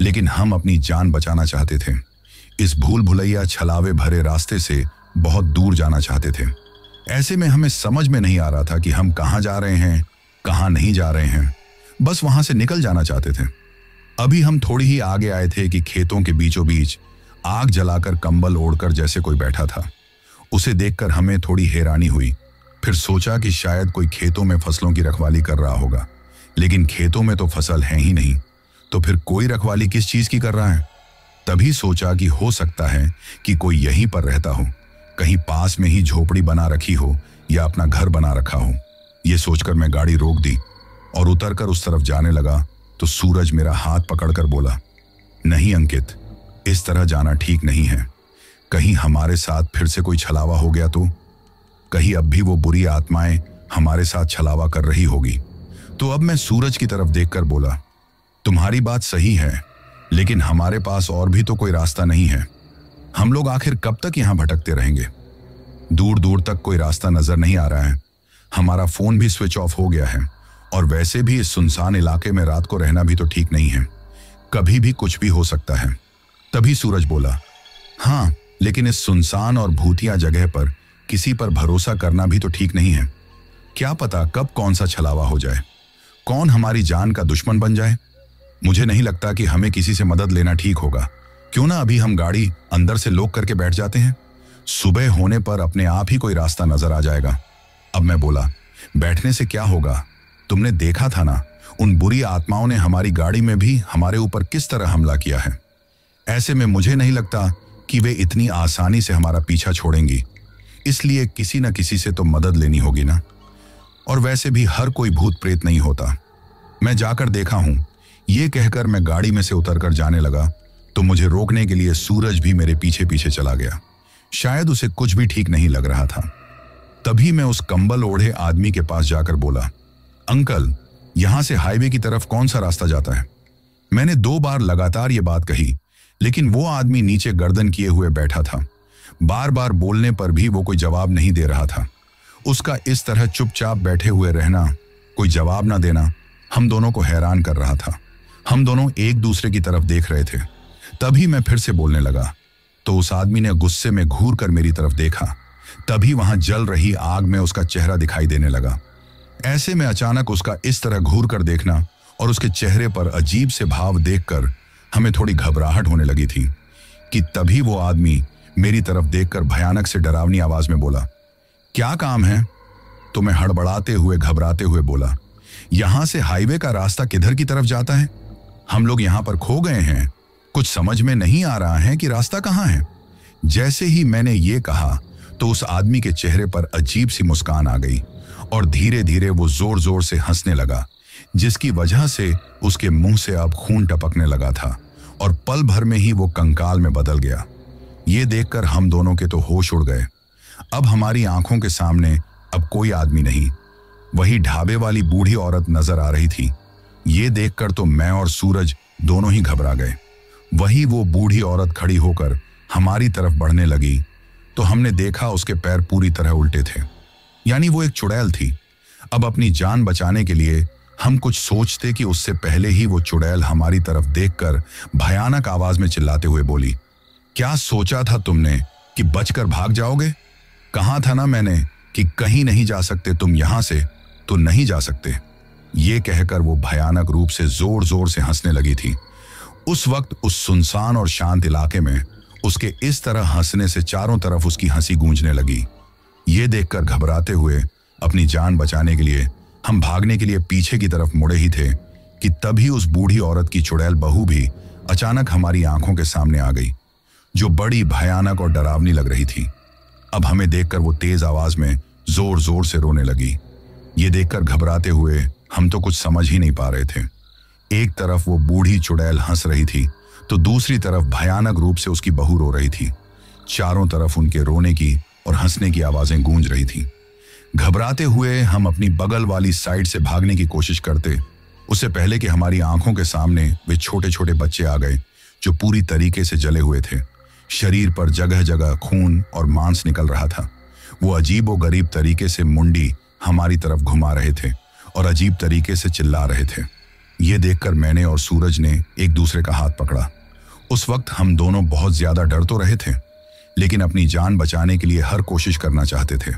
लेकिन हम अपनी जान बचाना चाहते थे। इस भूल भुलैया छलावे भरे रास्ते से बहुत दूर जाना चाहते थे। ऐसे में हमें समझ में नहीं आ रहा था कि हम कहाँ जा रहे हैं, कहाँ नहीं जा रहे हैं। बस वहां से निकल जाना चाहते थे। अभी हम थोड़ी ही आगे आए थे कि खेतों के बीचों बीच आग जलाकर कंबल ओढ़कर जैसे कोई बैठा था। उसे देखकर हमें थोड़ी हैरानी हुई। फिर सोचा कि शायद कोई खेतों में फसलों की रखवाली कर रहा होगा, लेकिन खेतों में तो फसल है ही नहीं, तो फिर कोई रखवाली किस चीज की कर रहा है? तभी सोचा कि हो सकता है कि कोई यहीं पर रहता हो, कहीं पास में ही झोपड़ी बना रखी हो या अपना घर बना रखा हो। ये सोचकर मैं गाड़ी रोक दी और उतरकर उस तरफ जाने लगा तो सूरज मेरा हाथ पकड़कर बोला, नहीं अंकित, इस तरह जाना ठीक नहीं है। कहीं हमारे साथ फिर से कोई छलावा हो गया तो? कहीं अब भी वो बुरी आत्माएं हमारे साथ छलावा कर रही होगी। तो अब मैं सूरज की तरफ देखकर बोला, तुम्हारी बात सही है, लेकिन हमारे पास और भी तो कोई रास्ता नहीं है। हम लोग आखिर कब तक यहां भटकते रहेंगे? दूर दूर तक कोई रास्ता नजर नहीं आ रहा है। हमारा फोन भी स्विच ऑफ हो गया है और वैसे भी इस सुनसान इलाके में रात को रहना भी तो ठीक नहीं है, कभी भी कुछ भी हो सकता है। तभी सूरज बोला, हाँ, लेकिन इस सुनसान और भूतिया जगह पर किसी पर भरोसा करना भी तो ठीक नहीं है। क्या पता कब कौन सा छलावा हो जाए, कौन हमारी जान का दुश्मन बन जाए। मुझे नहीं लगता कि हमें किसी से मदद लेना ठीक होगा। क्यों ना अभी हम गाड़ी अंदर से लॉक करके बैठ जाते हैं, सुबह होने पर अपने आप ही कोई रास्ता नजर आ जाएगा। अब मैं बोला, बैठने से क्या होगा? तुमने देखा था ना, उन बुरी आत्माओं ने हमारी गाड़ी में भी हमारे ऊपर किस तरह हमला किया है। ऐसे में मुझे नहीं लगता कि वे इतनी आसानी से हमारा पीछा छोड़ेंगी, इसलिए किसी न किसी से तो मदद लेनी होगी ना। और वैसे भी हर कोई भूत प्रेत नहीं होता, मैं जाकर देखा हूं। ये कहकर मैं गाड़ी में से उतरकर जाने लगा तो मुझे रोकने के लिए सूरज भी मेरे पीछे पीछे चला गया। शायद उसे कुछ भी ठीक नहीं लग रहा था। तभी मैं उस कंबल ओढ़े आदमी के पास जाकर बोला, अंकल, यहां से हाईवे की तरफ कौन सा रास्ता जाता है? मैंने 2 बार लगातार ये बात कही, लेकिन वो आदमी नीचे गर्दन किए हुए बैठा था। बार बार बोलने पर भी वो कोई जवाब नहीं दे रहा था। उसका इस तरह चुपचाप बैठे हुए रहना, कोई जवाब ना देना, हम दोनों को हैरान कर रहा था। हम दोनों एक दूसरे की तरफ देख रहे थे। तभी मैं फिर से बोलने लगा तो उस आदमी ने गुस्से में घूर कर मेरी तरफ देखा। तभी वहां जल रही आग में उसका चेहरा दिखाई देने लगा। ऐसे में अचानक उसका इस तरह घूर कर देखना और उसके चेहरे पर अजीब से भाव देखकर हमें थोड़ी घबराहट होने लगी थी कि तभी वो आदमी मेरी तरफ देखकर भयानक से डरावनी आवाज में बोला, क्या काम है? तो मैं हड़बड़ाते हुए घबराते हुए बोला, यहां से हाईवे का रास्ता किधर की तरफ जाता है? हम लोग यहां पर खो गए हैं, कुछ समझ में नहीं आ रहा है कि रास्ता कहां है। जैसे ही मैंने ये कहा तो उस आदमी के चेहरे पर अजीब सी मुस्कान आ गई और धीरे धीरे वो जोर जोर से हंसने लगा, जिसकी वजह से उसके मुंह से अब खून टपकने लगा था और पल भर में ही वो कंकाल में बदल गया। ये देखकर हम दोनों के तो होश उड़ गए। अब हमारी आंखों के सामने अब कोई आदमी नहीं, वही ढाबे वाली बूढ़ी औरत नजर आ रही थी। ये देखकर तो मैं और सूरज दोनों ही घबरा गए। वही वो बूढ़ी औरत खड़ी होकर हमारी तरफ बढ़ने लगी तो हमने देखा उसके पैर पूरी तरह उल्टे थे, यानी वो एक चुड़ैल थी। अब अपनी जान बचाने के लिए हम कुछ सोचते कि उससे पहले ही वो चुड़ैल हमारी तरफ देखकर भयानक आवाज में चिल्लाते हुए बोली, क्या सोचा था तुमने कि बचकर भाग जाओगे? कहा था ना मैंने कि कहीं नहीं जा सकते तुम, यहां से तो नहीं जा सकते। ये कहकर वो भयानक रूप से जोर जोर से हंसने लगी थी। उस वक्त उस सुनसान और शांत इलाके में उसके इस तरह हंसने से चारों तरफ उसकी हंसी गूंजने लगी। ये देखकर घबराते हुए अपनी जान बचाने के लिए हम भागने के लिए पीछे की तरफ मुड़े ही थे कि तभी उस बूढ़ी औरत की चुड़ैल बहू भी अचानक हमारी आंखों के सामने आ गई, जो बड़ी भयानक और डरावनी लग रही थी। अब हमें देखकर वो तेज आवाज में जोर जोर से रोने लगी। ये देखकर घबराते हुए हम तो कुछ समझ ही नहीं पा रहे थे। एक तरफ वो बूढ़ी चुड़ैल हंस रही थी तो दूसरी तरफ भयानक रूप से उसकी बहू रो रही थी। चारों तरफ उनके रोने की और हंसने की आवाजें गूंज रही थी। घबराते हुए हम अपनी बगल वाली साइड से भागने की कोशिश करते, उससे पहले कि हमारी आंखों के सामने वे छोटे छोटे बच्चे आ गए जो पूरी तरीके से जले हुए थे। शरीर पर जगह जगह खून और मांस निकल रहा था। वो अजीब व गरीब तरीके से मुंडी हमारी तरफ घुमा रहे थे और अजीब तरीके से चिल्ला रहे थे। ये देखकर मैंने और सूरज ने एक दूसरे का हाथ पकड़ा। उस वक्त हम दोनों बहुत ज्यादा डर तो रहे थे, लेकिन अपनी जान बचाने के लिए हर कोशिश करना चाहते थे।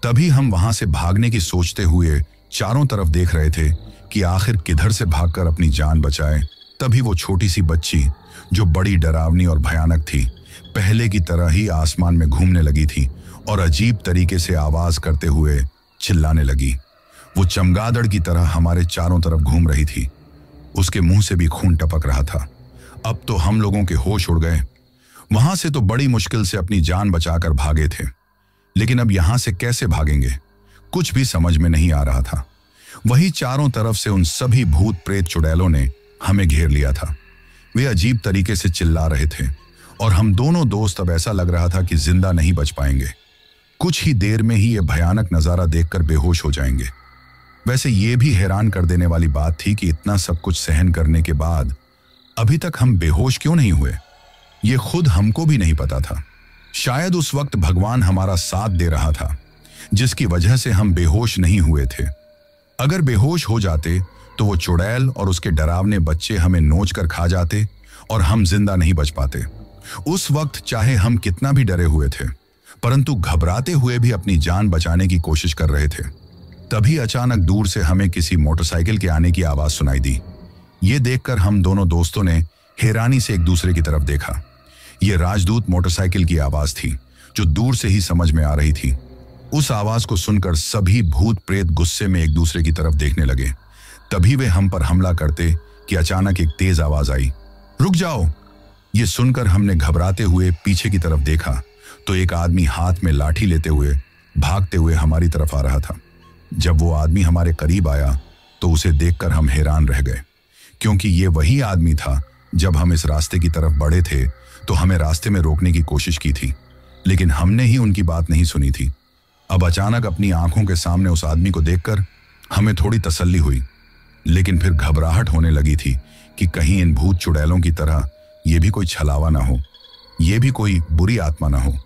तभी हम वहां से भागने की सोचते हुए चारों तरफ देख रहे थे कि आखिर किधर से भागकर अपनी जान बचाए। तभी वो छोटी सी बच्ची, जो बड़ी डरावनी और भयानक थी, पहले की तरह ही आसमान में घूमने लगी थी और अजीब तरीके से आवाज करते हुए चिल्लाने लगी। वो चमगादड़ की तरह हमारे चारों तरफ घूम रही थी। उसके मुंह से भी खून टपक रहा था। अब तो हम लोगों के होश उड़ गए। वहां से तो बड़ी मुश्किल से अपनी जान बचाकर भागे थे, लेकिन अब यहां से कैसे भागेंगे, कुछ भी समझ में नहीं आ रहा था। वही चारों तरफ से उन सभी भूत प्रेत चुड़ैलों ने हमें घेर लिया था। वे अजीब तरीके से चिल्ला रहे थे और हम दोनों दोस्त अब ऐसा लग रहा था कि जिंदा नहीं बच पाएंगे। कुछ ही देर में ही ये भयानक नजारा देखकर बेहोश हो जाएंगे। वैसे ये भी हैरान कर देने वाली बात थी कि इतना सब कुछ सहन करने के बाद अभी तक हम बेहोश क्यों नहीं हुए, ये खुद हमको भी नहीं पता था। शायद उस वक्त भगवान हमारा साथ दे रहा था, जिसकी वजह से हम बेहोश नहीं हुए थे। अगर बेहोश हो जाते तो वो चुड़ैल और उसके डरावने बच्चे हमें नोच कर खा जाते और हम जिंदा नहीं बच पाते। उस वक्त चाहे हम कितना भी डरे हुए थे, परंतु घबराते हुए भी अपनी जान बचाने की कोशिश कर रहे थे। तभी अचानक दूर से हमें किसी मोटरसाइकिल के आने की आवाज सुनाई दी। ये देखकर हम दोनों दोस्तों ने हैरानी से एक दूसरे की तरफ देखा। ये राजदूत मोटरसाइकिल की आवाज थी, जो दूर से ही समझ में आ रही थी। उस आवाज को सुनकर सभी भूत प्रेत गुस्से में एक दूसरे की तरफ देखने लगे। तभी वे हम पर हमला करते कि अचानक एक तेज आवाज आई, रुक जाओ। ये सुनकर हमने घबराते हुए पीछे की तरफ देखा तो एक आदमी हाथ में लाठी लेते हुए भागते हुए हमारी तरफ आ रहा था। जब वो आदमी हमारे करीब आया तो उसे देखकर हम हैरान रह गए, क्योंकि ये वही आदमी था जब हम इस रास्ते की तरफ बढ़े थे तो हमें रास्ते में रोकने की कोशिश की थी, लेकिन हमने ही उनकी बात नहीं सुनी थी। अब अचानक अपनी आंखों के सामने उस आदमी को देखकर हमें थोड़ी तसल्ली हुई, लेकिन फिर घबराहट होने लगी थी कि कहीं इन भूत चुड़ैलों की तरह ये भी कोई छलावा ना हो, ये भी कोई बुरी आत्मा ना हो।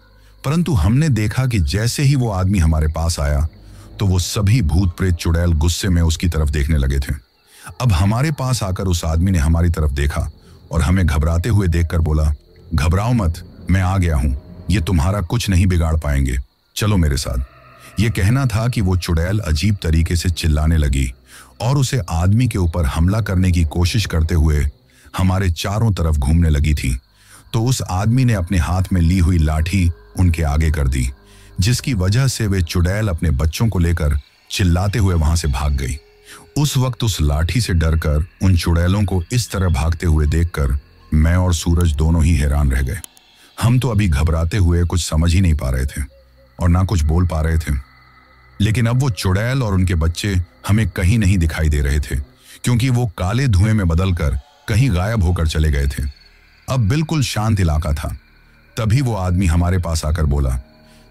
परंतु हमने देखा कि जैसे ही वो आदमी हमारे पास आया तो वो सभी भूत प्रेत चुड़ैल गुस्से में उसकी तरफ देखने लगे थे। अब हमारे पास आकर उस आदमी ने हमारी तरफ देखा और हमें घबराते हुए देखकर बोला, घबराओ मत, मैं आ गया हूं, ये तुम्हारा कुछ नहीं बिगाड़ पाएंगे, चलो मेरे साथ। ये कहना था कि वो चुड़ैल अजीब तरीके से चिल्लाने लगी और उसे आदमी के ऊपर हमला करने की कोशिश करते हुए हमारे चारों तरफ घूमने लगी थी। तो उस आदमी ने अपने हाथ में ली हुई लाठी उनके आगे कर दी, जिसकी वजह से वे चुड़ैल अपने बच्चों को लेकर चिल्लाते हुए वहां से भाग गई। उस वक्त उस लाठी से डरकर उन चुड़ैलों को इस तरह भागते हुए देखकर मैं और सूरज दोनों ही हैरान रह गए। हम तो अभी घबराते हुए कुछ समझ ही नहीं पा रहे थे और ना कुछ बोल पा रहे थे, लेकिन अब वो चुड़ैल और उनके बच्चे हमें कहीं नहीं दिखाई दे रहे थे, क्योंकि वो काले धुएं में बदलकर कहीं गायब होकर चले गए थे। अब बिल्कुल शांत इलाका था। तभी वो आदमी हमारे पास आकर बोला,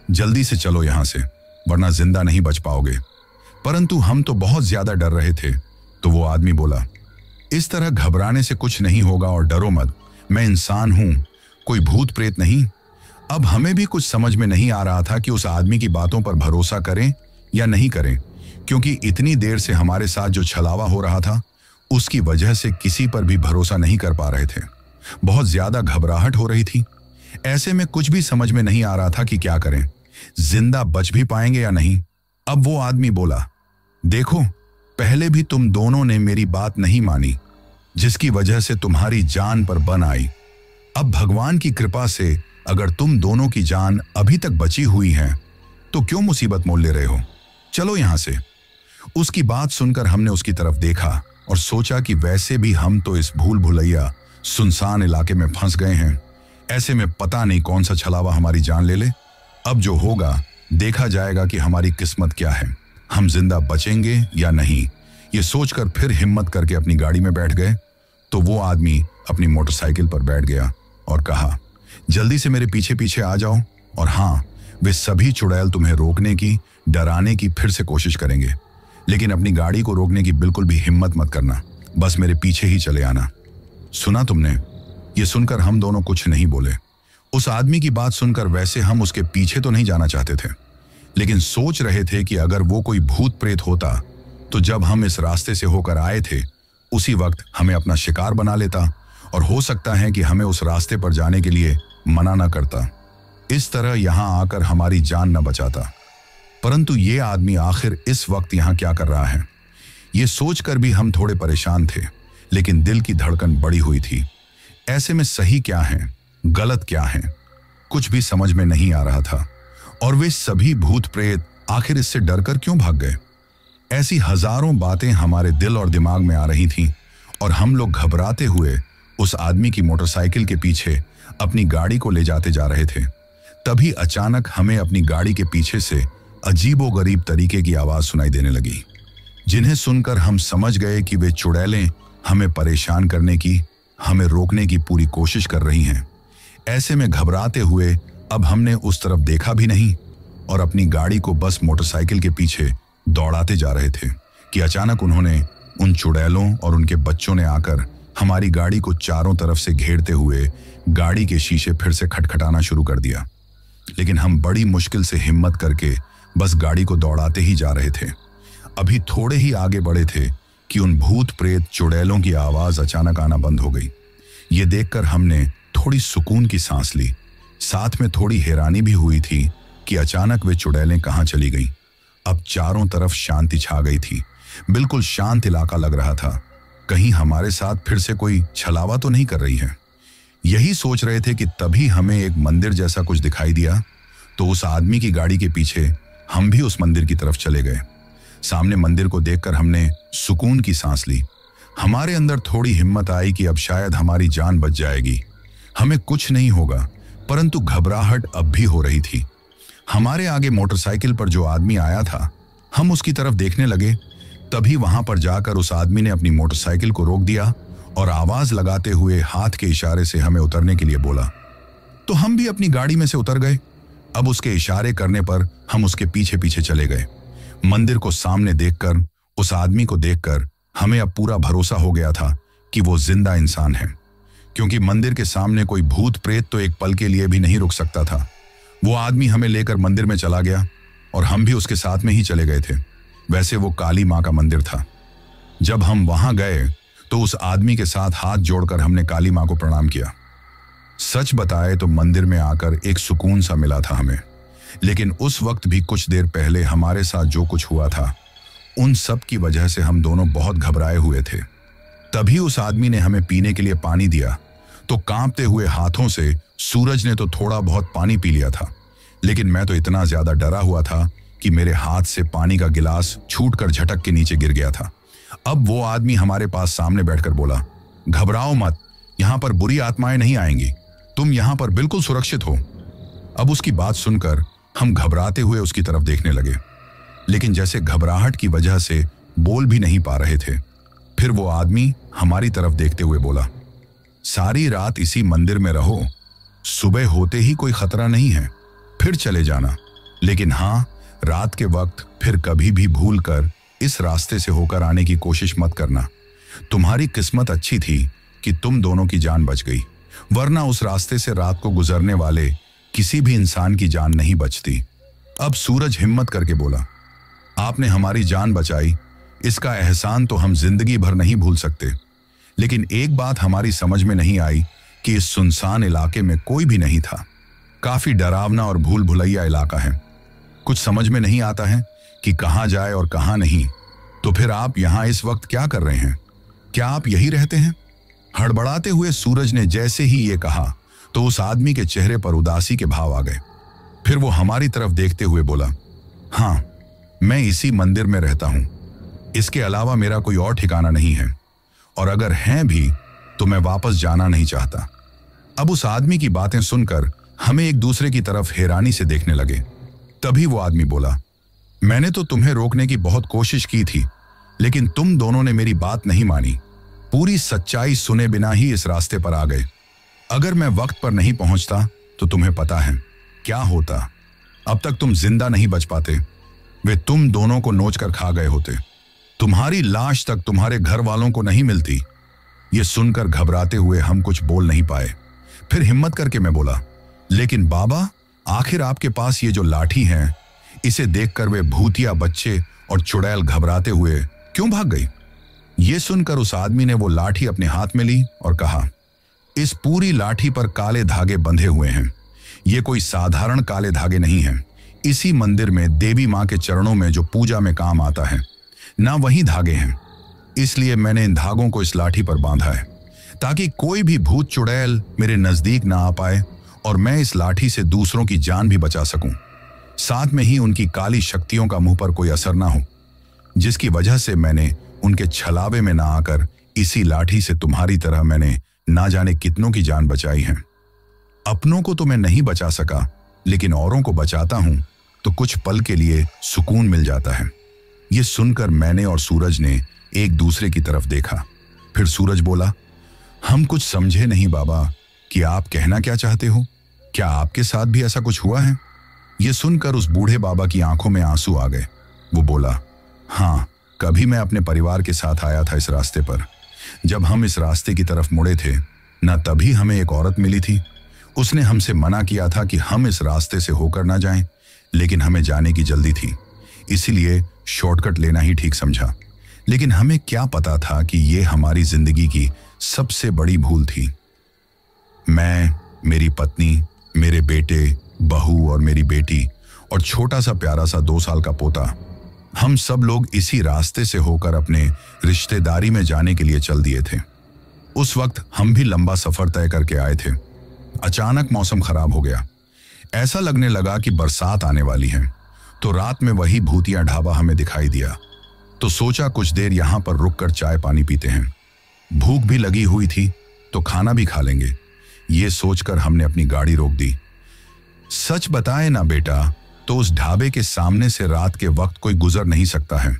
जल्दी से चलो यहां से, वरना जिंदा नहीं बच पाओगे। परंतु हम तो बहुत ज्यादा डर रहे थे। तो वो आदमी बोला, इस तरह घबराने से कुछ नहीं होगा और डरो मत, मैं इंसान हूं, कोई भूत प्रेत नहीं। अब हमें भी कुछ समझ में नहीं आ रहा था कि उस आदमी की बातों पर भरोसा करें या नहीं करें, क्योंकि इतनी देर से हमारे साथ जो छलावा हो रहा था उसकी वजह से किसी पर भी भरोसा नहीं कर पा रहे थे। बहुत ज्यादा घबराहट हो रही थी। ऐसे में कुछ भी समझ में नहीं आ रहा था कि क्या करें, जिंदा बच भी पाएंगे या नहीं। अब वो आदमी बोला, देखो, पहले भी तुम दोनों ने मेरी बात नहीं मानी, जिसकी वजह से तुम्हारी जान पर बन आई। अब भगवान की कृपा से अगर तुम दोनों की जान अभी तक बची हुई है तो क्यों मुसीबत मोल ले रहे हो, चलो यहां से। उसकी बात सुनकर हमने उसकी तरफ देखा और सोचा कि वैसे भी हम तो इस भूल भुलैया सुनसान इलाके में फंस गए हैं, ऐसे में पता नहीं कौन सा छलावा हमारी जान ले ले। अब जो होगा देखा जाएगा कि हमारी किस्मत क्या है, हम जिंदा बचेंगे या नहीं। ये सोचकर फिर हिम्मत करके अपनी गाड़ी में बैठ गए। तो वो आदमी अपनी मोटरसाइकिल पर बैठ गया और कहा, जल्दी से मेरे पीछे पीछे आ जाओ, और हाँ, वे सभी चुड़ैल तुम्हें रोकने की, डराने की फिर से कोशिश करेंगे, लेकिन अपनी गाड़ी को रोकने की बिल्कुल भी हिम्मत मत करना, बस मेरे पीछे ही चले आना। सुना तुमने? ये सुनकर हम दोनों कुछ नहीं बोले। उस आदमी की बात सुनकर वैसे हम उसके पीछे तो नहीं जाना चाहते थे, लेकिन सोच रहे थे कि अगर वो कोई भूत प्रेत होता तो जब हम इस रास्ते से होकर आए थे उसी वक्त हमें अपना शिकार बना लेता, और हो सकता है कि हमें उस रास्ते पर जाने के लिए मना न करता, इस तरह यहां आकर हमारी जान न बचाता। परंतु ये आदमी आखिर इस वक्त यहां क्या कर रहा है, ये सोचकर भी हम थोड़े परेशान थे, लेकिन दिल की धड़कन बढ़ी हुई थी। ऐसे में सही क्या है, गलत क्या है, कुछ भी समझ में नहीं आ रहा था। और वे सभी भूत प्रेत आखिर इससे डरकर क्यों भाग गए? ऐसी हजारों बातें हमारे दिल और दिमाग में आ रही थीं, और हम लोग घबराते हुए उस आदमी की मोटरसाइकिल के पीछे अपनी गाड़ी को ले जाते जा रहे थे। तभी अचानक हमें अपनी गाड़ी के पीछे से अजीबोगरीब तरीके की आवाज सुनाई देने लगी, जिन्हें सुनकर हम समझ गए कि वे चुड़ैलें हमें परेशान करने की, हमें रोकने की पूरी कोशिश कर रही हैं। ऐसे में घबराते हुए अब हमने उस तरफ देखा भी नहीं और अपनी गाड़ी को बस मोटरसाइकिल के पीछे दौड़ाते जा रहे थे कि अचानक उन्होंने, उन चुड़ैलों और उनके बच्चों ने आकर हमारी गाड़ी को चारों तरफ से घेरते हुए गाड़ी के शीशे फिर से खटखटाना शुरू कर दिया। लेकिन हम बड़ी मुश्किल से हिम्मत करके बस गाड़ी को दौड़ाते ही जा रहे थे। अभी थोड़े ही आगे बढ़े थे कि उन भूत प्रेत चुड़ैलों की आवाज अचानक आना बंद हो गई। ये देखकर हमने थोड़ी सुकून की सांस ली, साथ में थोड़ी हैरानी भी हुई थी कि अचानक वे चुड़ैलें कहाँ चली गईं। अब चारों तरफ शांति छा गई थी, बिल्कुल शांत इलाका लग रहा था। कहीं हमारे साथ फिर से कोई छलावा तो नहीं कर रही है। यही सोच रहे थे कि तभी हमें एक मंदिर जैसा कुछ दिखाई दिया। तो उस आदमी की गाड़ी के पीछे हम भी उस मंदिर की तरफ चले गए। सामने मंदिर को देखकर हमने सुकून की सांस ली। हमारे अंदर थोड़ी हिम्मत आई कि अब शायद हमारी जान बच जाएगी, हमें कुछ नहीं होगा। परंतु घबराहट अब भी हो रही थी। हमारे आगे मोटरसाइकिल पर जो आदमी आया था, हम उसकी तरफ देखने लगे। तभी वहां पर जाकर उस आदमी ने अपनी मोटरसाइकिल को रोक दिया और आवाज लगाते हुए हाथ के इशारे से हमें उतरने के लिए बोला। तो हम भी अपनी गाड़ी में से उतर गए। अब उसके इशारे करने पर हम उसके पीछे पीछे चले गए। मंदिर को सामने देखकर, उस आदमी को देखकर हमें अब पूरा भरोसा हो गया था कि वो जिंदा इंसान है, क्योंकि मंदिर के सामने कोई भूत प्रेत तो एक पल के लिए भी नहीं रुक सकता था। वो आदमी हमें लेकर मंदिर में चला गया और हम भी उसके साथ में ही चले गए थे। वैसे वो काली माँ का मंदिर था। जब हम वहां गए तो उस आदमी के साथ हाथ जोड़कर हमने काली माँ को प्रणाम किया। सच बताए तो मंदिर में आकर एक सुकून सा मिला था हमें, लेकिन उस वक्त भी कुछ देर पहले हमारे साथ जो कुछ हुआ था उन सब की वजह से हम दोनों बहुत घबराए हुए थे। तभी उस आदमी ने हमें पीने के लिए पानी दिया तो कांपते हुए हाथों से सूरज ने तो थोड़ा बहुत पानी पी लिया था, लेकिन मैं तो इतना ज्यादा डरा हुआ था कि मेरे हाथ से पानी का गिलास छूटकर झटक के नीचे गिर गया था। अब वो आदमी हमारे पास सामने बैठकर बोला, घबराओ मत, यहां पर बुरी आत्माएं नहीं आएंगी, तुम यहां पर बिल्कुल सुरक्षित हो। अब उसकी बात सुनकर हम घबराते हुए उसकी तरफ देखने लगे, लेकिन जैसे घबराहट की वजह से बोल भी नहीं पा रहे थे। फिर वो आदमी हमारी तरफ देखते हुए बोला, सारी रात इसी मंदिर में रहो, सुबह होते ही कोई खतरा नहीं है, फिर चले जाना, लेकिन हाँ, रात के वक्त फिर कभी भी भूल कर इस रास्ते से होकर आने की कोशिश मत करना। तुम्हारी किस्मत अच्छी थी कि तुम दोनों की जान बच गई, वरना उस रास्ते से रात को गुजरने वाले किसी भी इंसान की जान नहीं बचती। अब सूरज हिम्मत करके बोला, आपने हमारी जान बचाई, इसका एहसान तो हम जिंदगी भर नहीं भूल सकते, लेकिन एक बात हमारी समझ में नहीं आई कि इस सुनसान इलाके में कोई भी नहीं था। काफी डरावना और भूल भुलैया इलाका है, कुछ समझ में नहीं आता है कि कहां जाए और कहां नहीं। तो फिर आप यहां इस वक्त क्या कर रहे हैं? क्या आप यही रहते हैं? हड़बड़ाते हुए सूरज ने जैसे ही ये कहा तो उस आदमी के चेहरे पर उदासी के भाव आ गए। फिर वो हमारी तरफ देखते हुए बोला, हाँ, मैं इसी मंदिर में रहता हूं, इसके अलावा मेरा कोई और ठिकाना नहीं है, और अगर हैं भी तो मैं वापस जाना नहीं चाहता। अब उस आदमी की बातें सुनकर हमें एक दूसरे की तरफ हैरानी से देखने लगे। तभी वो आदमी बोला, मैंने तो तुम्हें रोकने की बहुत कोशिश की थी, लेकिन तुम दोनों ने मेरी बात नहीं मानी, पूरी सच्चाई सुने बिना ही इस रास्ते पर आ गए। अगर मैं वक्त पर नहीं पहुंचता तो तुम्हें पता है क्या होता, अब तक तुम जिंदा नहीं बच पाते, वे तुम दोनों को नोच कर खा गए होते, तुम्हारी लाश तक तुम्हारे घर वालों को नहीं मिलती। ये सुनकर घबराते हुए हम कुछ बोल नहीं पाए। फिर हिम्मत करके मैं बोला, लेकिन बाबा, आखिर आपके पास ये जो लाठी है, इसे देखकर वे भूतिया बच्चे और चुड़ैल घबराते हुए क्यों भाग गई? ये सुनकर उस आदमी ने वो लाठी अपने हाथ में ली और कहा, इस पूरी लाठी पर काले धागे बंधे हुए हैं, ये कोई साधारण काले धागे नहीं हैं। इसी मंदिर में देवी माँ के चरणों में जो पूजा में काम आता है ना, वही धागे हैं, इसलिए मैंने इन धागों को इस लाठी पर बांधा है ताकि कोई भी भूत चुड़ैल मेरे नजदीक ना आ पाए और मैं इस लाठी से दूसरों की जान भी बचा सकूं, साथ में ही उनकी काली शक्तियों का मुंह पर कोई असर ना हो, जिसकी वजह से मैंने उनके छलावे में ना आकर इसी लाठी से तुम्हारी तरह मैंने ना जाने कितनों की जान बचाई है। अपनों को तो मैं नहीं बचा सका, लेकिन औरों को बचाता हूं तो कुछ पल के लिए सुकून मिल जाता है। ये सुनकर मैंने और सूरज ने एक दूसरे की तरफ देखा। फिर सूरज बोला, हम कुछ समझे नहीं बाबा कि आप कहना क्या चाहते हो, क्या आपके साथ भी ऐसा कुछ हुआ है? ये सुनकर उस बूढ़े बाबा की आंखों में आंसू आ गए। वो बोला, हाँ, कभी मैं अपने परिवार के साथ आया था इस रास्ते पर। जब हम इस रास्ते की तरफ मुड़े थे ना, तभी हमें एक औरत मिली थी। उसने हमसे मना किया था कि हम इस रास्ते से होकर ना जाएं, लेकिन हमें जाने की जल्दी थी, इसीलिए शॉर्टकट लेना ही ठीक समझा। लेकिन हमें क्या पता था कि ये हमारी जिंदगी की सबसे बड़ी भूल थी। मैं, मेरी पत्नी, मेरे बेटे, बहू और मेरी बेटी और छोटा सा प्यारा सा 2 साल का पोता, हम सब लोग इसी रास्ते से होकर अपने रिश्तेदारी में जाने के लिए चल दिए थे। उस वक्त हम भी लंबा सफर तय करके आए थे। अचानक मौसम खराब हो गया, ऐसा लगने लगा कि बरसात आने वाली है। तो रात में वही भूतिया ढाबा हमें दिखाई दिया, तो सोचा कुछ देर यहां पर रुककर चाय पानी पीते हैं। भूख भी लगी हुई थी तो खाना भी खा लेंगे। ये सोचकर हमने अपनी गाड़ी रोक दी। सच बताए ना बेटा, तो उस ढाबे के सामने से रात के वक्त कोई गुजर नहीं सकता है,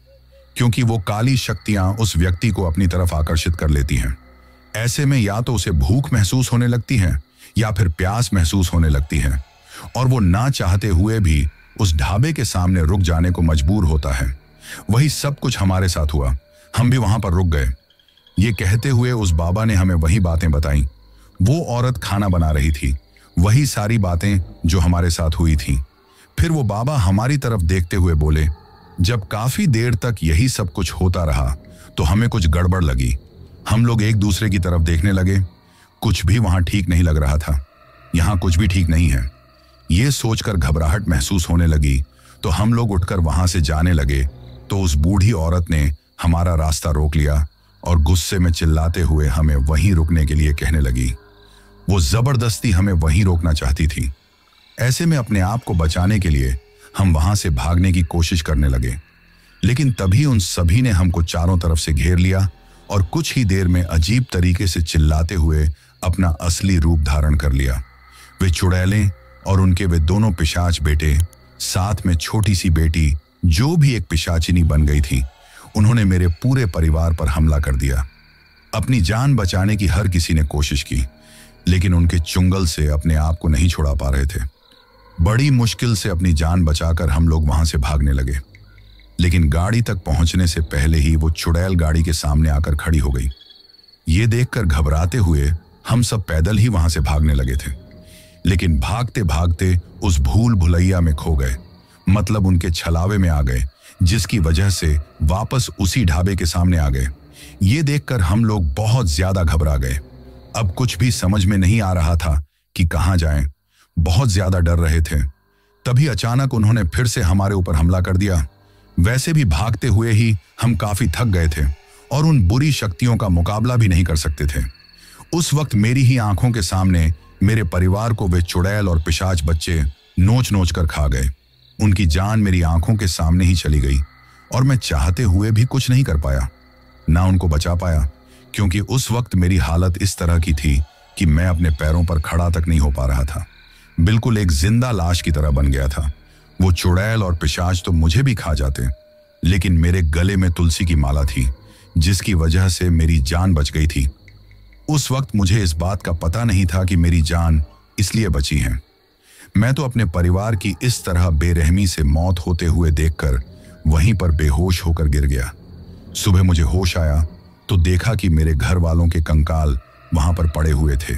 क्योंकि वो काली शक्तियां उस व्यक्ति को अपनी तरफ आकर्षित कर लेती हैं। ऐसे में या तो उसे भूख महसूस होने लगती है या फिर प्यास महसूस होने लगती है, और वो ना चाहते हुए भी उस ढाबे के सामने रुक जाने को मजबूर होता है। वही सब कुछ हमारे साथ हुआ, हम भी वहां पर रुक गए। ये कहते हुए उस बाबा ने हमें वही बातें बताई। वो औरत खाना बना रही थी, वही सारी बातें जो हमारे साथ हुई थीं। फिर वो बाबा हमारी तरफ देखते हुए बोले, जब काफी देर तक यही सब कुछ होता रहा तो हमें कुछ गड़बड़ लगी। हम लोग एक दूसरे की तरफ देखने लगे। कुछ भी वहां ठीक नहीं लग रहा था। यहाँ कुछ भी ठीक नहीं है। ये सोचकर घबराहट महसूस होने लगी तो हम लोग उठकर वहां से जाने लगे तो उस बूढ़ी औरत ने हमारा रास्ता रोक लिया और गुस्से में चिल्लाते हुए हमें वहीं रुकने के लिए कहने लगी। वो जबरदस्ती हमें वहीं रोकना चाहती थी। ऐसे में अपने आप को बचाने के लिए हम वहां से भागने की कोशिश करने लगे, लेकिन तभी उन सभी ने हमको चारों तरफ से घेर लिया और कुछ ही देर में अजीब तरीके से चिल्लाते हुए अपना असली रूप धारण कर लिया। वे चुड़ैलें और उनके वे दोनों पिशाच बेटे, साथ में छोटी सी बेटी जो भी एक पिशाचिनी बन गई थी, उन्होंने मेरे पूरे परिवार पर हमला कर दिया। अपनी जान बचाने की हर किसी ने कोशिश की, लेकिन उनके चुंगल से अपने आप को नहीं छुड़ा पा रहे थे। बड़ी मुश्किल से अपनी जान बचाकर हम लोग वहां से भागने लगे, लेकिन गाड़ी तक पहुंचने से पहले ही वो चुड़ैल गाड़ी के सामने आकर खड़ी हो गई। ये देखकर घबराते हुए हम सब पैदल ही वहां से भागने लगे थे, लेकिन भागते भागते उस भूल भुलैया में खो गए, मतलब उनके छलावे में आ गए, जिसकी वजह से वापस उसी ढाबे के सामने आ गए। ये देखकर हम लोग बहुत ज्यादा घबरा गए। अब कुछ भी समझ में नहीं आ रहा था कि कहां जाएं। बहुत ज्यादा डर रहे थे। तभी अचानक उन्होंने फिर से हमारे ऊपर हमला कर दिया। वैसे भी भागते हुए ही हम काफी थक गए थे और उन बुरी शक्तियों का मुकाबला भी नहीं कर सकते थे। उस वक्त मेरी ही आंखों के सामने मेरे परिवार को वे चुड़ैल और पिशाच बच्चे नोच नोच कर खा गए। उनकी जान मेरी आंखों के सामने ही चली गई और मैं चाहते हुए भी कुछ नहीं कर पाया, ना उनको बचा पाया, क्योंकि उस वक्त मेरी हालत इस तरह की थी कि मैं अपने पैरों पर खड़ा तक नहीं हो पा रहा था। बिल्कुल एक जिंदा लाश की तरह बन गया था। वो चुड़ैल और पिशाच तो मुझे भी खा जाते, लेकिन मेरे गले में तुलसी की माला थी, जिसकी वजह से मेरी जान बच गई थी। उस वक्त मुझे इस बात का पता नहीं था कि मेरी जान इसलिए बची है। मैं तो अपने परिवार की इस तरह बेरहमी से मौत होते हुए देखकर वहीं पर बेहोश होकर गिर गया। सुबह मुझे होश आया तो देखा कि मेरे घर वालों के कंकाल वहां पर पड़े हुए थे,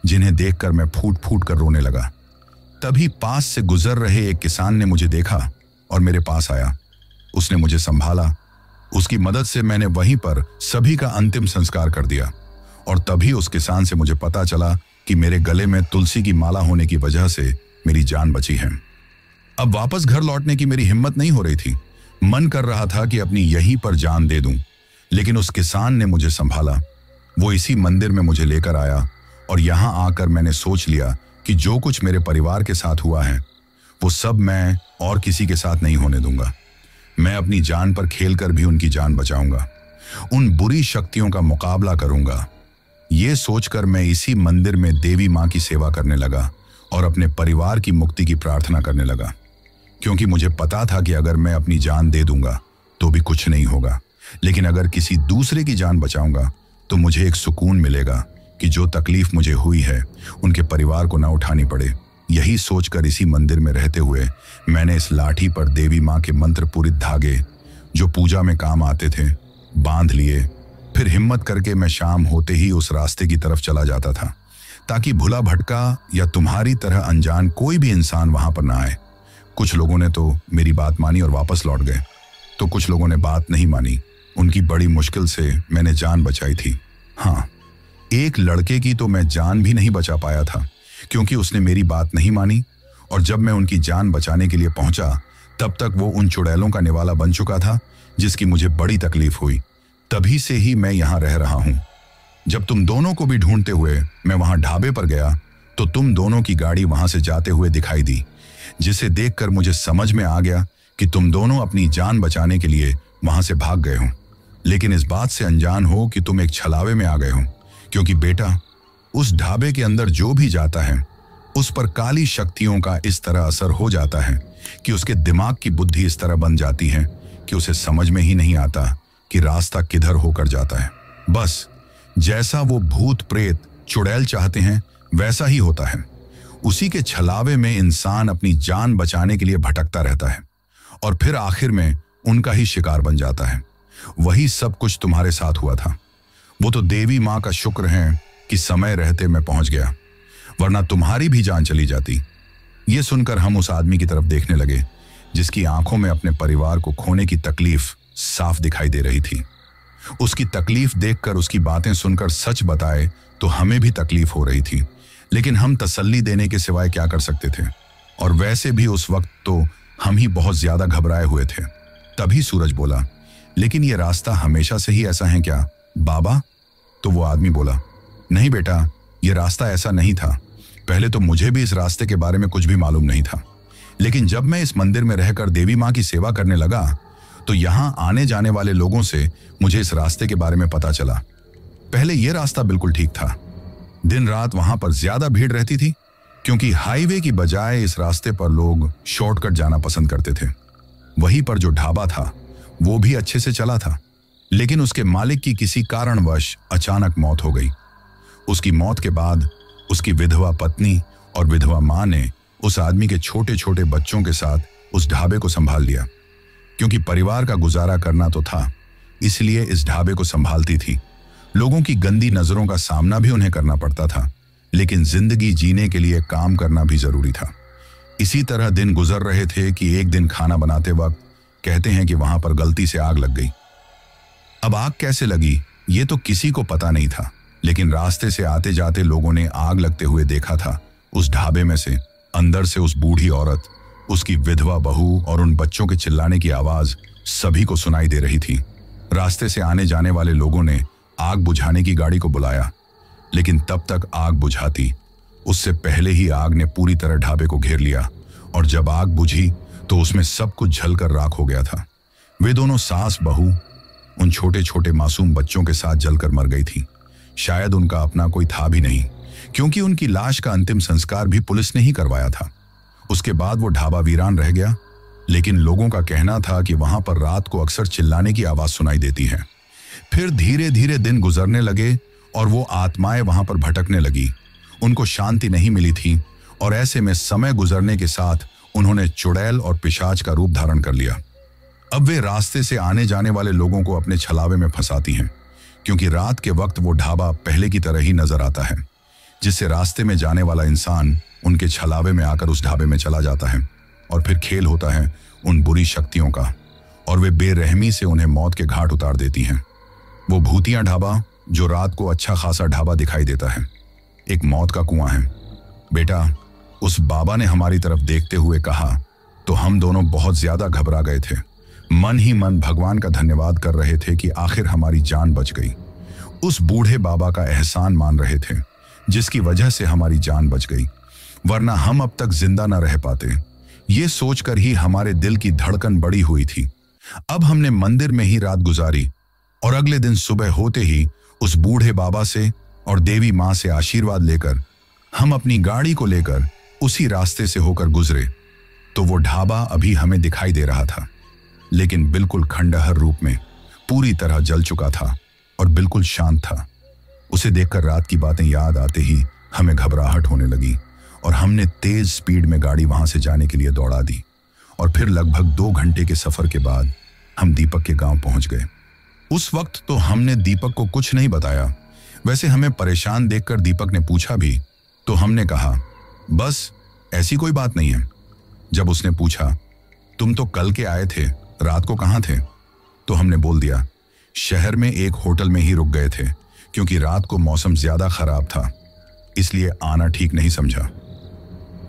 जिन्हें देखकर मैं फूट फूट कर रोने लगा। तभी पास से गुजर रहे एक किसान ने मुझे देखा और मेरे पास आया। उसने मुझे संभाला। उसकी मदद से मैंने वहीं पर सभी का अंतिम संस्कार कर दिया और तभी उस किसान से मुझे पता चला कि मेरे गले में तुलसी की माला होने की वजह से मेरी जान बची है। अब वापस घर लौटने की मेरी हिम्मत नहीं हो रही थी। मन कर रहा था कि अपनी यहीं पर जान दे दूं, लेकिन उस किसान ने मुझे संभाला। वो इसी मंदिर में मुझे लेकर आया और यहां आकर मैंने सोच लिया कि जो कुछ मेरे परिवार के साथ हुआ है वो सब मैं और किसी के साथ नहीं होने दूंगा। मैं अपनी जान पर खेलकर भी उनकी जान बचाऊंगा, उन बुरी शक्तियों का मुकाबला करूंगा। ये सोचकर मैं इसी मंदिर में देवी मां की सेवा करने लगा और अपने परिवार की मुक्ति की प्रार्थना करने लगा, क्योंकि मुझे पता था कि अगर मैं अपनी जान दे दूंगा तो भी कुछ नहीं होगा, लेकिन अगर किसी दूसरे की जान बचाऊंगा तो मुझे एक सुकून मिलेगा कि जो तकलीफ मुझे हुई है उनके परिवार को ना उठानी पड़े। यही सोचकर इसी मंदिर में रहते हुए मैंने इस लाठी पर देवी मां के मंत्र पूरित धागे, जो पूजा में काम आते थे, बांध लिए। फिर हिम्मत करके मैं शाम होते ही उस रास्ते की तरफ चला जाता था, ताकि भुला भटका या तुम्हारी तरह अनजान कोई भी इंसान वहां पर ना आए। कुछ लोगों ने तो मेरी बात मानी और वापस लौट गए, तो कुछ लोगों ने बात नहीं मानी। उनकी बड़ी मुश्किल से मैंने जान बचाई थी। हाँ, एक लड़के की तो मैं जान भी नहीं बचा पाया था, क्योंकि उसने मेरी बात नहीं मानी, और जब मैं उनकी जान बचाने के लिए पहुंचा तब तक वो उन चुड़ैलों का निवाला बन चुका था, जिसकी मुझे बड़ी तकलीफ हुई। तभी से ही मैं यहाँ रह रहा हूँ। जब तुम दोनों को भी ढूंढते हुए मैं वहां ढाबे पर गया तो तुम दोनों की गाड़ी वहां से जाते हुए दिखाई दी, जिसे देखकर मुझे समझ में आ गया कि तुम दोनों अपनी जान बचाने के लिए वहां से भाग गए हो, लेकिन इस बात से अनजान हो कि तुम एक छलावे में आ गए हो, क्योंकि बेटा, उस ढाबे के अंदर जो भी जाता है उस पर काली शक्तियों का इस तरह असर हो जाता है कि उसके दिमाग की बुद्धि इस तरह बन जाती है कि उसे समझ में ही नहीं आता कि रास्ता किधर होकर जाता है। बस जैसा वो भूत प्रेत चुड़ैल चाहते हैं वैसा ही होता है। उसी के छलावे में इंसान अपनी जान बचाने के लिए भटकता रहता है और फिर आखिर में उनका ही शिकार बन जाता है। वही सब कुछ तुम्हारे साथ हुआ था। वो तो देवी माँ का शुक्र है कि समय रहते मैं पहुंच गया, वरना तुम्हारी भी जान चली जाती। ये सुनकर हम उस आदमी की तरफ देखने लगे जिसकी आंखों में अपने परिवार को खोने की तकलीफ साफ दिखाई दे रही थी। उसकी तकलीफ देखकर, उसकी बातें सुनकर सच बताए तो हमें भी तकलीफ हो रही थी, लेकिन हम तसल्ली देने के सिवाय क्या कर सकते थे। और वैसे भी उस वक्त तो हम ही बहुत ज्यादा घबराए हुए थे। तभी सूरज बोला, लेकिन ये रास्ता हमेशा से ही ऐसा है क्या बाबा? तो वो आदमी बोला, नहीं बेटा, ये रास्ता ऐसा नहीं था। पहले तो मुझे भी इस रास्ते के बारे में कुछ भी मालूम नहीं था, लेकिन जब मैं इस मंदिर में रहकर देवी माँ की सेवा करने लगा तो यहाँ आने जाने वाले लोगों से मुझे इस रास्ते के बारे में पता चला। पहले ये रास्ता बिल्कुल ठीक था। दिन रात वहां पर ज्यादा भीड़ रहती थी, क्योंकि हाईवे की बजाय इस रास्ते पर लोग शॉर्टकट जाना पसंद करते थे। वहीं पर जो ढाबा था वो भी अच्छे से चला था, लेकिन उसके मालिक की किसी कारणवश अचानक मौत हो गई। उसकी मौत के बाद उसकी विधवा पत्नी और विधवा मां ने उस आदमी के छोटे छोटे बच्चों के साथ उस ढाबे को संभाल लिया। क्योंकि परिवार का गुजारा करना तो था, इसलिए इस ढाबे को संभालती थी। लोगों की गंदी नजरों का सामना भी उन्हें करना पड़ता था, लेकिन जिंदगी जीने के लिए काम करना भी जरूरी था। इसी तरह दिन गुजर रहे थे कि एक दिन खाना बनाते वक्त कहते हैं कि वहां पर गलती से आग लग गई। अब आग कैसे लगी ये तो किसी को पता नहीं था, लेकिन रास्ते से आते जाते लोगों ने आग लगते हुए देखा था। उस ढाबे में से अंदर से उस बूढ़ी औरत, उसकी विधवा बहू और उन बच्चों के चिल्लाने की आवाज सभी को सुनाई दे रही थी। रास्ते से आने जाने वाले लोगों ने आग बुझाने की गाड़ी को बुलाया, लेकिन तब तक आग बुझाती उससे पहले ही आग ने पूरी तरह ढाबे को घेर लिया। और जब आग बुझी तो उसमें सब कुछ जलकर राख हो गया था। वे दोनों सास बहू उन छोटे छोटे मासूम बच्चों के साथ जलकर मर गई थी। शायद उनका अपना कोई था भी नहीं, क्योंकि उनकी लाश का अंतिम संस्कार भी पुलिस ने ही करवाया था। उसके बाद वो ढाबा वीरान रह गया, लेकिन लोगों का कहना था कि वहां पर रात को अक्सर चिल्लाने की आवाज सुनाई देती है। फिर धीरे धीरे दिन गुजरने लगे और वो आत्माएं वहां पर भटकने लगी। उनको शांति नहीं मिली थी, और ऐसे में समय गुजरने के साथ उन्होंने चुड़ैल और पिशाच का रूप धारण कर लिया। अब वे रास्ते से आने जाने वाले लोगों को अपने छलावे में फंसाती हैं, क्योंकि रात के वक्त वो ढाबा पहले की तरह ही नजर आता है, जिससे रास्ते में जाने वाला इंसान उनके छलावे में आकर उस ढाबे में चला जाता है। और फिर खेल होता है उन बुरी शक्तियों का, और वे बेरहमी से उन्हें मौत के घाट उतार देती हैं। वो भूतिया ढाबा जो रात को अच्छा खासा ढाबा दिखाई देता है, एक मौत का कुआं है। बेटा, उस बाबा ने हमारी तरफ देखते हुए कहा तो हम दोनों बहुत ज्यादा घबरा गए थे। मन ही मन भगवान का धन्यवाद कर रहे थे कि आखिर हमारी जान बच गई। उस बूढ़े बाबा का एहसान मान रहे थे, जिसकी वजह से हमारी जान बच गई, वरना हम अब तक जिंदा न रह पाते। ये सोचकर ही हमारे दिल की धड़कन बढ़ी हुई थी। अब हमने मंदिर में ही रात गुजारी, और अगले दिन सुबह होते ही उस बूढ़े बाबा से और देवी माँ से आशीर्वाद लेकर हम अपनी गाड़ी को लेकर उसी रास्ते से होकर गुजरे। तो वो ढाबा अभी हमें दिखाई दे रहा था, लेकिन बिल्कुल खंडहर रूप में पूरी तरह जल चुका था और बिल्कुल शांत था। उसे देखकर रात की बातें याद आते ही हमें घबराहट होने लगी, और हमने तेज स्पीड में गाड़ी वहां से जाने के लिए दौड़ा दी। और फिर लगभग 2 घंटे के सफर के बाद हम दीपक के गांव पहुंच गए। उस वक्त तो हमने दीपक को कुछ नहीं बताया। वैसे हमें परेशान देखकर दीपक ने पूछा भी, तो हमने कहा बस ऐसी कोई बात नहीं है। जब उसने पूछा तुम तो कल के आए थे, रात को कहाँ थे, तो हमने बोल दिया शहर में एक होटल में ही रुक गए थे, क्योंकि रात को मौसम ज्यादा खराब था, इसलिए आना ठीक नहीं समझा।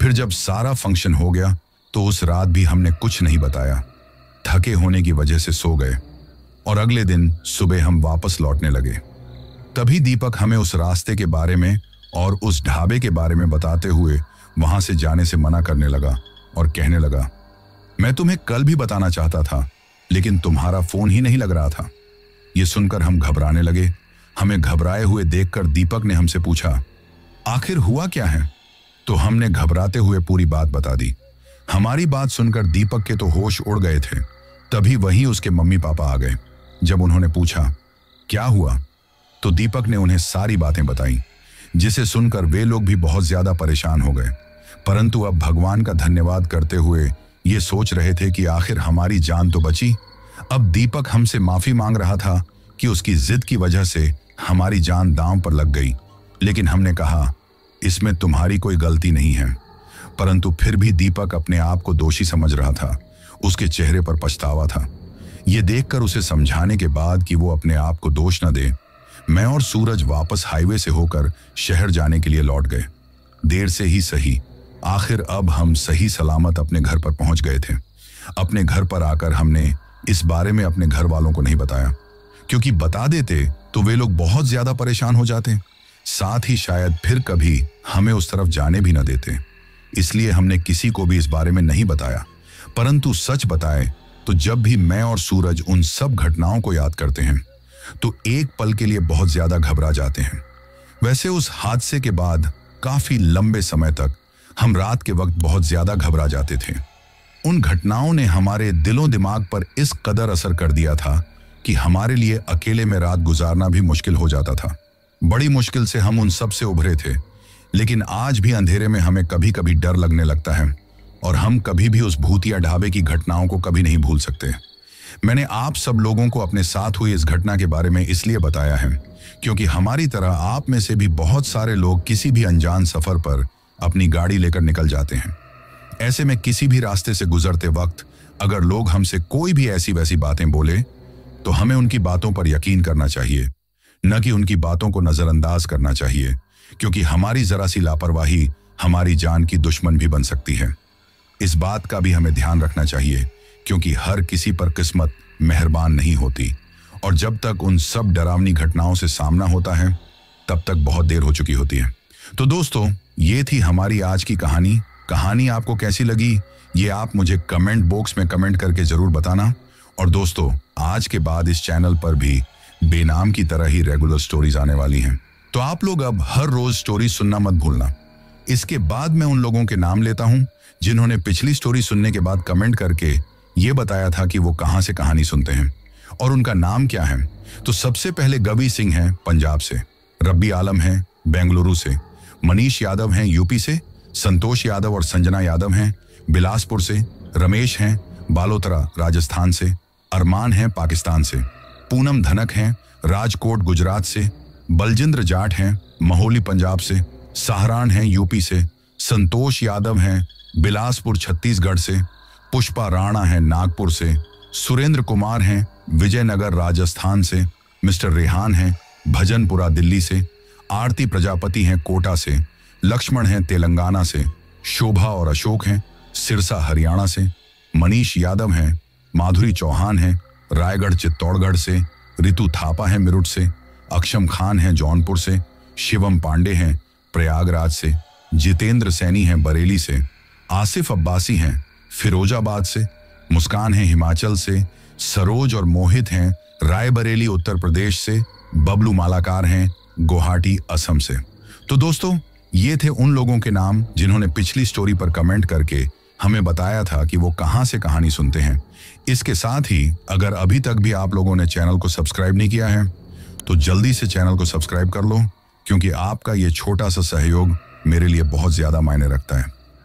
फिर जब सारा फंक्शन हो गया तो उस रात भी हमने कुछ नहीं बताया। थके होने की वजह से सो गए, और अगले दिन सुबह हम वापस लौटने लगे। तभी दीपक हमें उस रास्ते के बारे में और उस ढाबे के बारे में बताते हुए वहां से जाने से मना करने लगा और कहने लगा, मैं तुम्हें कल भी बताना चाहता था, लेकिन तुम्हारा फोन ही नहीं लग रहा था। ये सुनकर हम घबराने लगे। हमें घबराए हुए देखकर दीपक ने हमसे पूछा, आखिर हुआ क्या है? तो हमने घबराते हुए पूरी बात बता दी। हमारी बात सुनकर दीपक के तो होश उड़ गए थे। तभी वहीं उसके मम्मी पापा आ गए। जब उन्होंने पूछा क्या हुआ, तो दीपक ने उन्हें सारी बातें बताई, जिसे सुनकर वे लोग भी बहुत ज्यादा परेशान हो गए। परंतु अब भगवान का धन्यवाद करते हुए ये सोच रहे थे कि आखिर हमारी जान तो बची। अब दीपक हमसे माफी मांग रहा था कि उसकी जिद की वजह से हमारी जान दांव पर लग गई, लेकिन हमने कहा इसमें तुम्हारी कोई गलती नहीं है। परंतु फिर भी दीपक अपने आप को दोषी समझ रहा था। उसके चेहरे पर पछतावा था। ये देखकर उसे समझाने के बाद कि वो अपने आप को दोष न दे, मैं और सूरज वापस हाईवे से होकर शहर जाने के लिए लौट गए। देर से ही सही, आखिर अब हम सही सलामत अपने घर पर पहुंच गए थे। अपने घर पर आकर हमने इस बारे में अपने घर वालों को नहीं बताया, क्योंकि बता देते तो वे लोग बहुत ज्यादा परेशान हो जाते, साथ ही शायद फिर कभी हमें उस तरफ जाने भी न देते। इसलिए हमने किसी को भी इस बारे में नहीं बताया। परंतु सच बताए तो जब भी मैं और सूरज उन सब घटनाओं को याद करते हैं तो एक पल के लिए बहुत ज्यादा घबरा जाते हैं। वैसे उस हादसे के बाद काफी लंबे समय तक हम रात के वक्त बहुत ज्यादा घबरा जाते थे। उन घटनाओं ने हमारे दिलो दिमाग पर इस कदर असर कर दिया था कि हमारे लिए अकेले में रात गुजारना भी मुश्किल हो जाता था। बड़ी मुश्किल से हम उन सब से उभरे थे, लेकिन आज भी अंधेरे में हमें कभी कभी डर लगने लगता है और हम कभी भी उस भूतिया ढाबे की घटनाओं को कभी नहीं भूल सकते। मैंने आप सब लोगों को अपने साथ हुई इस घटना के बारे में इसलिए बताया है क्योंकि हमारी तरह आप में से भी बहुत सारे लोग किसी भी अनजान सफर पर अपनी गाड़ी लेकर निकल जाते हैं। ऐसे में किसी भी रास्ते से गुजरते वक्त अगर लोग हमसे कोई भी ऐसी वैसी बातें बोले तो हमें उनकी बातों पर यकीन करना चाहिए, न कि उनकी बातों को नजरअंदाज करना चाहिए, क्योंकि हमारी जरा सी लापरवाही हमारी जान की दुश्मन भी बन सकती है। इस बात का भी हमें ध्यान रखना चाहिए क्योंकि हर किसी पर किस्मत मेहरबान नहीं होती और जब तक उन सब डरावनी घटनाओं से सामना होता है तब तक बहुत देर हो चुकी होती है। तो दोस्तों, ये थी हमारी आज की कहानी। कहानी आपको कैसी लगी ये आप मुझे कमेंट बॉक्स में कमेंट करके जरूर बताना। और दोस्तों, आज के बाद इस चैनल पर भी बेनाम की तरह ही रेगुलर स्टोरीज आने वाली हैं, तो आप लोग अब हर रोज स्टोरी सुनना मत भूलना। इसके बाद मैं उन लोगों के नाम लेता हूं जिन्होंने पिछली स्टोरी सुनने के बाद कमेंट करके ये बताया था कि वो कहां से कहानी सुनते हैं और उनका नाम क्या है। तो सबसे पहले गवी सिंह हैं पंजाब से, रब्बी आलम हैं बेंगलुरु से, मनीष यादव हैं यूपी से, संतोष यादव और संजना यादव हैं बिलासपुर से, रमेश हैं बालोतरा राजस्थान से, अरमान हैं पाकिस्तान से, पूनम धनक हैं राजकोट गुजरात से, बलजिंद्र जाट हैं महोली पंजाब से, सहरान हैं यूपी से, संतोष यादव हैं बिलासपुर छत्तीसगढ़ से, पुष्पा राणा हैं नागपुर से, सुरेंद्र कुमार हैं विजयनगर राजस्थान से, मिस्टर रेहान हैं भजनपुरा दिल्ली से, आरती प्रजापति हैं कोटा से, लक्ष्मण हैं तेलंगाना से, शोभा और अशोक हैं सिरसा हरियाणा से, मनीष यादव हैं, माधुरी चौहान हैं रायगढ़ चित्तौड़गढ़ से, रितु थापा हैं मेरठ से, अक्षम खान हैं जौनपुर से, शिवम पांडे हैं प्रयागराज से, जितेंद्र सैनी हैं बरेली से, आसिफ अब्बासी हैं फिरोजाबाद से, मुस्कान हैं हिमाचल से, सरोज और मोहित हैं रायबरेली उत्तर प्रदेश से, बबलू मालाकार हैं गुवाहाटी असम से। तो दोस्तों, ये थे उन लोगों के नाम जिन्होंने पिछली स्टोरी पर कमेंट करके हमें बताया था कि वो कहां से कहानी सुनते हैं। इसके साथ ही अगर अभी तक भी आप लोगों ने चैनल को सब्सक्राइब नहीं किया है तो जल्दी से चैनल को सब्सक्राइब कर लो, क्योंकि आपका ये छोटा सा सहयोग मेरे लिए बहुत ज्यादा मायने रखता है।